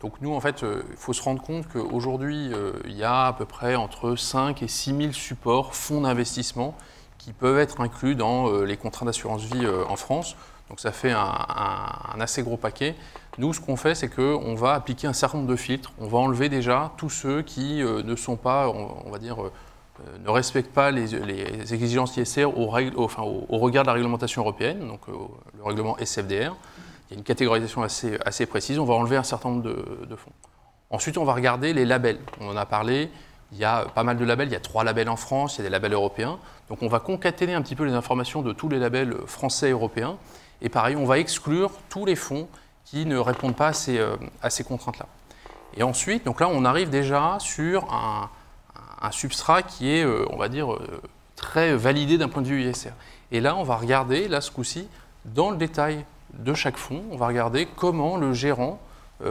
Donc, nous, en fait, il faut se rendre compte qu'aujourd'hui, il y a à peu près entre 5 et 6 000 supports fonds d'investissement qui peuvent être inclus dans les contrats d'assurance vie en France. Donc, ça fait un assez gros paquet. Nous, ce qu'on fait, c'est qu'on va appliquer un certain nombre de filtres. On va enlever déjà tous ceux qui ne sont pas, on va dire, ne respectent pas les exigences ISR au regard de la réglementation européenne, donc le règlement SFDR. Il y a une catégorisation assez précise. On va enlever un certain nombre de fonds. Ensuite, on va regarder les labels. On en a parlé. Il y a pas mal de labels. Il y a 3 labels en France. Il y a des labels européens. Donc, on va concaténer un petit peu les informations de tous les labels français et européens. Et pareil, on va exclure tous les fonds qui ne répondent pas à ces contraintes-là. Et ensuite, donc là, on arrive déjà sur un substrat qui est, on va dire, très validé d'un point de vue ISR. Et là, on va regarder, là, ce coup-ci, dans le détail de chaque fonds, on va regarder comment le gérant,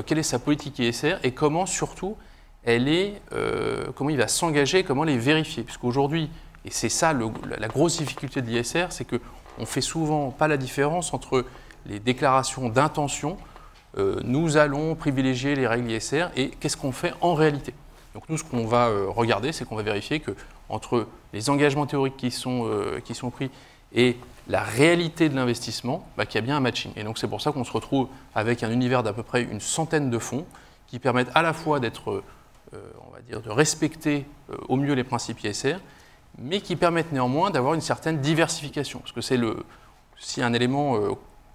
quelle est sa politique ISR et comment, surtout, comment il va s'engager, comment les vérifier. Puisqu'aujourd'hui, et c'est ça la grosse difficulté de l'ISR, c'est qu'on ne fait souvent pas la différence entre les déclarations d'intention, nous allons privilégier les règles ISR, et qu'est-ce qu'on fait en réalité. Donc nous, ce qu'on va regarder, c'est qu'on va vérifier qu'entre les engagements théoriques qui sont pris et la réalité de l'investissement, qu'il y a bien un matching. Et donc c'est pour ça qu'on se retrouve avec un univers d'à peu près une centaine de fonds qui permettent à la fois d'être, on va dire, de respecter au mieux les principes ISR, mais qui permettent néanmoins d'avoir une certaine diversification. Parce que c'est aussi un élément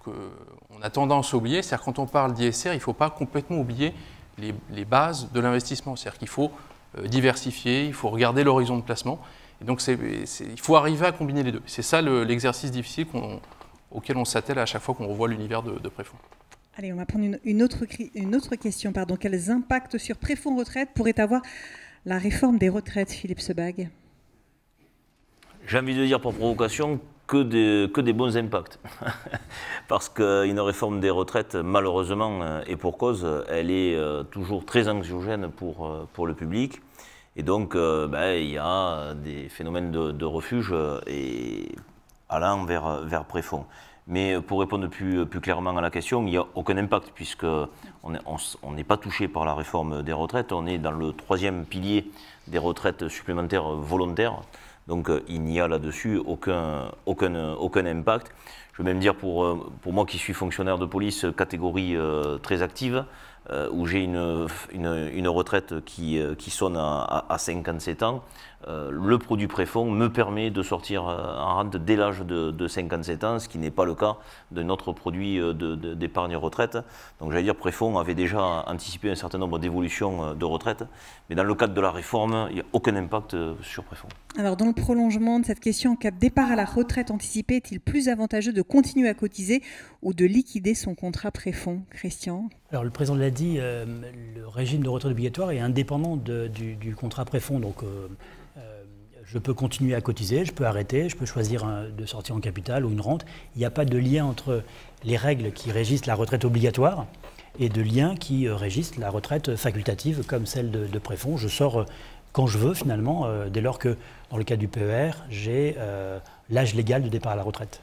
qu'on a tendance à oublier, c'est-à-dire quand on parle d'ISR, il ne faut pas complètement oublier les bases de l'investissement. C'est-à-dire qu'il faut diversifier, il faut regarder l'horizon de placement. Et donc il faut arriver à combiner les deux. C'est ça l'exercice difficile auquel on s'attelle à chaque fois qu'on revoit l'univers de Préfonds. Allez, on va prendre une autre question. Pardon. Quels impacts sur Préfonds Retraite pourrait avoir la réforme des retraites, Philippe Sebag? J'ai envie de dire par provocation que des bons impacts. Parce qu'une réforme des retraites, malheureusement, et pour cause, elle est toujours très anxiogène pour le public. Et donc, il y a des phénomènes de refuge allant vers Préfonds. Mais pour répondre plus clairement à la question, il n'y a aucun impact puisqu'on n'est pas touché par la réforme des retraites. On est dans le 3e pilier des retraites supplémentaires volontaires. Donc il n'y a là-dessus aucun impact. Je veux même dire pour moi qui suis fonctionnaire de police catégorie très active, où j'ai une retraite qui sonne à 57 ans, le produit Préfonds me permet de sortir en rente dès l'âge de 57 ans, ce qui n'est pas le cas de notre produit d'épargne retraite. Donc j'allais dire Préfonds avait déjà anticipé un certain nombre d'évolutions de retraite, mais dans le cadre de la réforme, il n'y a aucun impact sur Préfonds. Alors dans le prolongement de cette question, en cas de départ à la retraite anticipée, est-il plus avantageux de continuer à cotiser ou de liquider son contrat Préfonds? Christian? Alors le président l'a dit, le régime de retraite obligatoire est indépendant du contrat Préfonds. Donc je peux continuer à cotiser, je peux arrêter, je peux choisir de sortir en capital ou une rente. Il n'y a pas de lien entre les règles qui régissent la retraite obligatoire et de liens qui régissent la retraite facultative comme celle de Préfonds. Je sors quand je veux finalement, dès lors que dans le cas du PER, j'ai l'âge légal de départ à la retraite.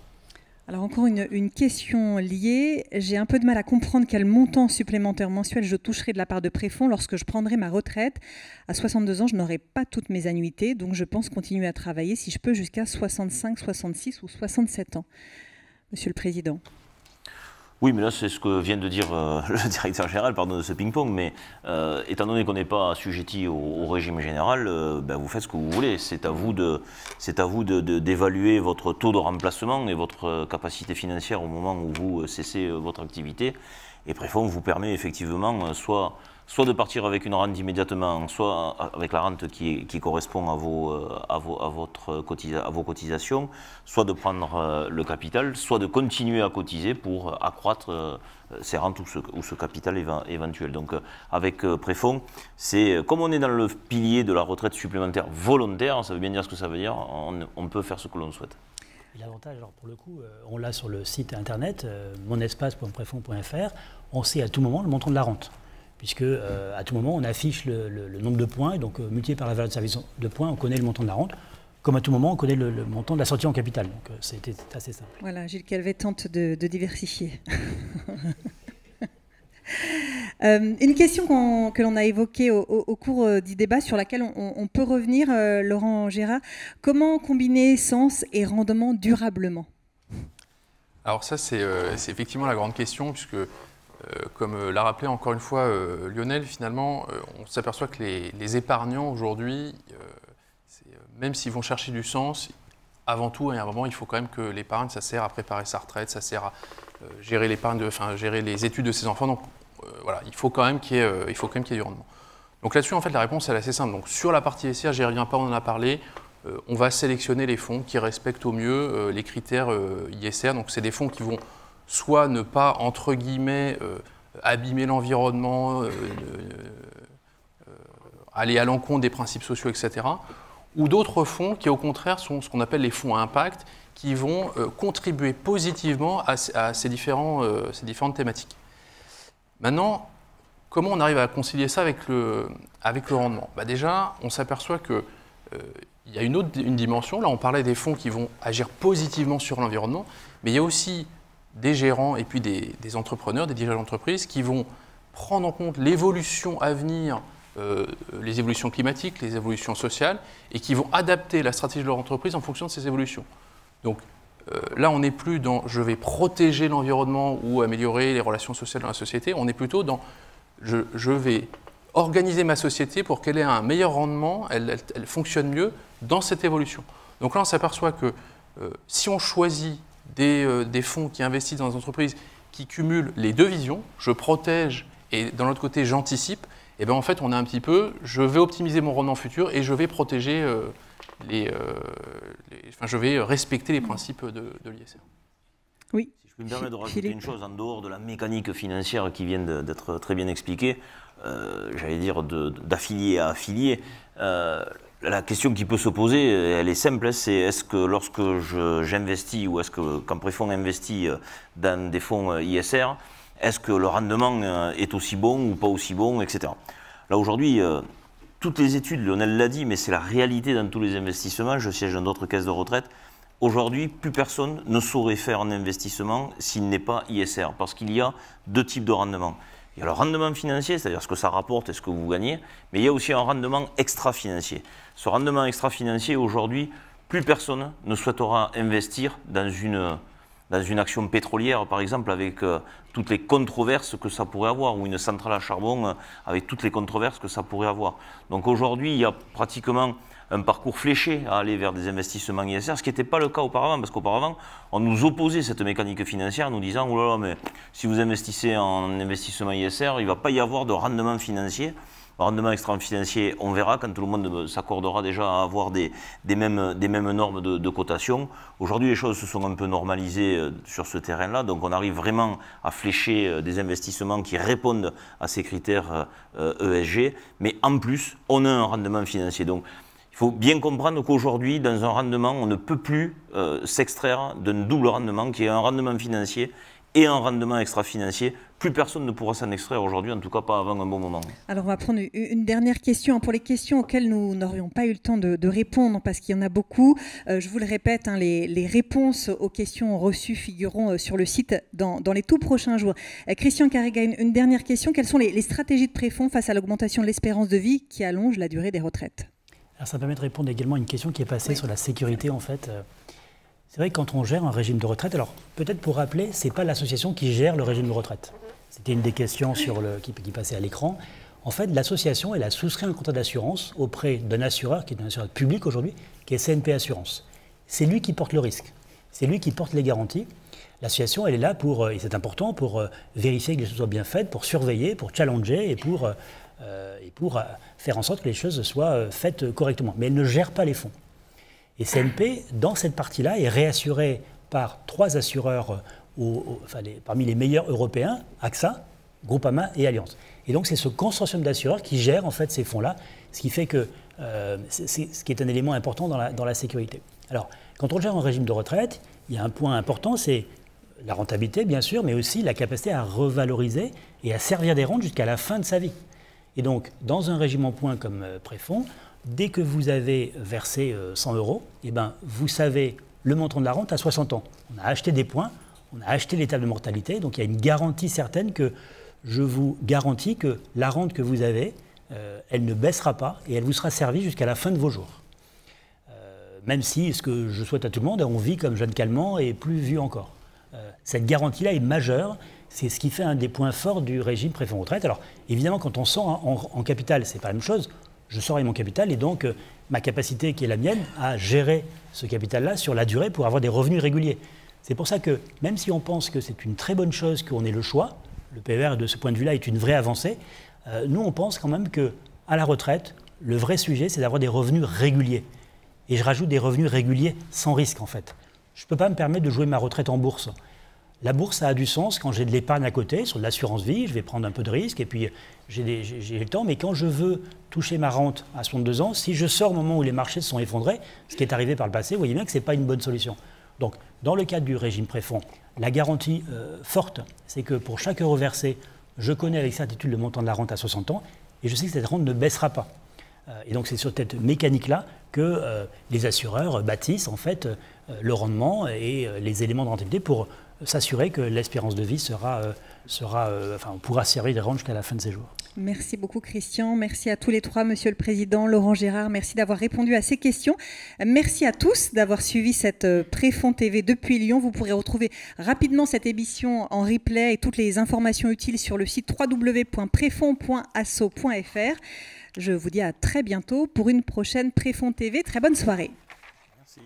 Alors encore une question liée. J'ai un peu de mal à comprendre quel montant supplémentaire mensuel je toucherai de la part de Préfonds lorsque je prendrai ma retraite. À 62 ans, je n'aurai pas toutes mes annuités, donc je pense continuer à travailler si je peux jusqu'à 65, 66 ou 67 ans. Monsieur le Président. Oui, mais là, c'est ce que vient de dire le directeur général, pardon de ce ping-pong, mais étant donné qu'on n'est pas assujetti au régime général, vous faites ce que vous voulez. C'est à vous d'évaluer votre taux de remplacement et votre capacité financière au moment où vous cessez votre activité. Et Préfonds vous permet effectivement soit de partir avec une rente immédiatement, soit avec la rente qui correspond à vos cotisations, soit de prendre le capital, soit de continuer à cotiser pour accroître ces rentes ou ce capital éventuel. Donc avec Préfonds, comme on est dans le pilier de la retraite supplémentaire volontaire, ça veut bien dire ce que ça veut dire, on peut faire ce que l'on souhaite. L'avantage, alors pour le coup, on l'a sur le site internet, monespace.préfonds.fr, on sait à tout moment le montant de la rente. Puisque à tout moment, on affiche le nombre de points, et donc multiplié par la valeur de service de points, on connaît le montant de la rente. Comme à tout moment, on connaît le montant de la sortie en capital. Donc c'était assez simple. Voilà, Gilles Calvet tente de diversifier. Une question que l'on a évoquée au cours du débat, sur laquelle on peut revenir, Laurent Gérard. Comment combiner sens et rendement durablement? Alors ça, c'est effectivement la grande question, puisque comme l'a rappelé encore une fois Lionel, finalement, on s'aperçoit que les épargnants aujourd'hui, même s'ils vont chercher du sens, avant tout, et à un moment, il faut quand même que l'épargne, ça sert à préparer sa retraite, ça sert à gérer l'épargne, gérer les études de ses enfants. Donc voilà, il faut quand même qu'il y ait du rendement. Donc là-dessus, en fait, la réponse elle est assez simple. Donc sur la partie ISR, j'y reviens pas, on en a parlé. On va sélectionner les fonds qui respectent au mieux les critères ISR. Donc c'est des fonds qui vont soit ne pas, entre guillemets, abîmer l'environnement, aller à l'encontre des principes sociaux, etc. Ou d'autres fonds qui, au contraire, sont ce qu'on appelle les fonds à impact, qui vont contribuer positivement à ces différentes thématiques. Maintenant, comment on arrive à concilier ça avec le rendement? Déjà, on s'aperçoit qu'il y a une dimension. Là, on parlait des fonds qui vont agir positivement sur l'environnement, mais il y a aussi des gérants et puis des entrepreneurs, des dirigeants d'entreprise qui vont prendre en compte l'évolution à venir, les évolutions climatiques, les évolutions sociales, et qui vont adapter la stratégie de leur entreprise en fonction de ces évolutions. Donc, là, on n'est plus dans « je vais protéger l'environnement ou améliorer les relations sociales dans la société », on est plutôt dans « je vais organiser ma société pour qu'elle ait un meilleur rendement, elle fonctionne mieux dans cette évolution ». Donc là, on s'aperçoit que si on choisit des fonds qui investissent dans des entreprises qui cumulent les deux visions, je protège et d'un autre côté, j'anticipe, et bien en fait, on a un petit peu, je vais optimiser mon rendement futur et je vais protéger je vais respecter les principes de l'ISR. Oui. Si je peux me permettre de rajouter une chose en dehors de la mécanique financière qui vient d'être très bien expliquée, j'allais dire d'affilié à affilié, la question qui peut se poser, elle est simple, c'est est-ce que lorsque j'investis ou est-ce que quand Préfonds investit dans des fonds ISR, est-ce que le rendement est aussi bon ou pas aussi bon, etc. Là aujourd'hui, toutes les études, Lionel l'a dit, mais c'est la réalité dans tous les investissements, je siège dans d'autres caisses de retraite, aujourd'hui, plus personne ne saurait faire un investissement s'il n'est pas ISR, parce qu'il y a deux types de rendement. Il y a le rendement financier, c'est-à-dire ce que ça rapporte et ce que vous gagnez, mais il y a aussi un rendement extra-financier. Ce rendement extra-financier, aujourd'hui, plus personne ne souhaitera investir dans une action pétrolière, par exemple, avec toutes les controverses que ça pourrait avoir, ou une centrale à charbon avec toutes les controverses que ça pourrait avoir. Donc aujourd'hui, il y a pratiquement un parcours fléché à aller vers des investissements ISR, ce qui n'était pas le cas auparavant, parce qu'auparavant, on nous opposait cette mécanique financière en nous disant « Oh là là, mais si vous investissez en investissement ISR, il ne va pas y avoir de rendement financier ». Le rendement extra-financier, on verra quand tout le monde s'accordera déjà à avoir des mêmes normes de cotation. Aujourd'hui, les choses se sont un peu normalisées sur ce terrain-là, donc on arrive vraiment à flécher des investissements qui répondent à ces critères ESG, mais en plus, on a un rendement financier. Donc, il faut bien comprendre qu'aujourd'hui, dans un rendement, on ne peut plus s'extraire d'un double rendement qui est un rendement financier et un rendement extra-financier. Plus personne ne pourra s'en extraire aujourd'hui, en tout cas pas avant un bon moment. Alors on va prendre une dernière question pour les questions auxquelles nous n'aurions pas eu le temps de répondre parce qu'il y en a beaucoup. Je vous le répète, les réponses aux questions reçues figureront sur le site dans les tout prochains jours. Christian Carrega, une dernière question. Quelles sont les stratégies de Préfonds face à l'augmentation de l'espérance de vie qui allonge la durée des retraites? Alors ça permet de répondre également à une question qui est passée sur la sécurité en fait. C'est vrai que quand on gère un régime de retraite, alors peut-être pour rappeler, ce n'est pas l'association qui gère le régime de retraite. C'était une des questions qui passait à l'écran. En fait, l'association, elle a souscrit un contrat d'assurance auprès d'un assureur, qui est un assureur public aujourd'hui, qui est CNP Assurance. C'est lui qui porte le risque. C'est lui qui porte les garanties. L'association, elle est là pour, et c'est important, pour vérifier que les choses soient bien faites, pour surveiller, pour challenger et pour faire en sorte que les choses soient faites correctement. Mais elle ne gère pas les fonds. Et CNP, dans cette partie-là, est réassuré par 3 assureurs parmi les meilleurs européens, AXA, Groupama et Allianz. Et donc c'est ce consortium d'assureurs qui gère en fait ces fonds-là, ce qui fait que ce qui est un élément important dans la sécurité. Alors, quand on gère un régime de retraite, il y a un point important, c'est la rentabilité bien sûr, mais aussi la capacité à revaloriser et à servir des rentes jusqu'à la fin de sa vie. Et donc, dans un régime en points comme Préfonds, dès que vous avez versé 100 €, eh ben, vous savez le montant de la rente à 60 ans. On a acheté des points, on a acheté l'état de mortalité, donc il y a une garantie certaine que je vous garantis que la rente que vous avez, elle ne baissera pas et elle vous sera servie jusqu'à la fin de vos jours. Même si, ce que je souhaite à tout le monde, on vit comme jeune calmant et plus vieux encore. Cette garantie-là est majeure, c'est ce qui fait un des points forts du régime Préfonds retraite. Alors évidemment, quand on sort en capital, c'est pas la même chose. Je sors avec mon capital et donc ma capacité qui est la mienne à gérer ce capital-là sur la durée pour avoir des revenus réguliers. C'est pour ça que même si on pense que c'est une très bonne chose qu'on ait le choix, le PER de ce point de vue-là est une vraie avancée, nous on pense quand même qu'à la retraite, le vrai sujet c'est d'avoir des revenus réguliers. Et je rajoute des revenus réguliers sans risque en fait. Je ne peux pas me permettre de jouer ma retraite en bourse. La bourse, ça a du sens quand j'ai de l'épargne à côté, sur de l'assurance vie, je vais prendre un peu de risque et puis j'ai le temps. Mais quand je veux toucher ma rente à 62 ans, si je sors au moment où les marchés se sont effondrés, ce qui est arrivé par le passé, vous voyez bien que ce n'est pas une bonne solution. Donc, dans le cadre du régime Préfonds, la garantie forte, c'est que pour chaque euro versé, je connais avec certitude le montant de la rente à 60 ans et je sais que cette rente ne baissera pas. Et donc, c'est sur cette mécanique-là que les assureurs bâtissent en fait le rendement et les éléments de rentabilité pour s'assurer que l'espérance de vie sera on pourra servir des rentes jusqu'à la fin de ses jours. Merci beaucoup Christian, merci à tous les trois, Monsieur le Président, Laurent Gérard, merci d'avoir répondu à ces questions. Merci à tous d'avoir suivi cette Préfonds TV depuis Lyon. Vous pourrez retrouver rapidement cette émission en replay et toutes les informations utiles sur le site www.prefonds.asso.fr. Je vous dis à très bientôt pour une prochaine Préfonds TV. Très bonne soirée. Merci.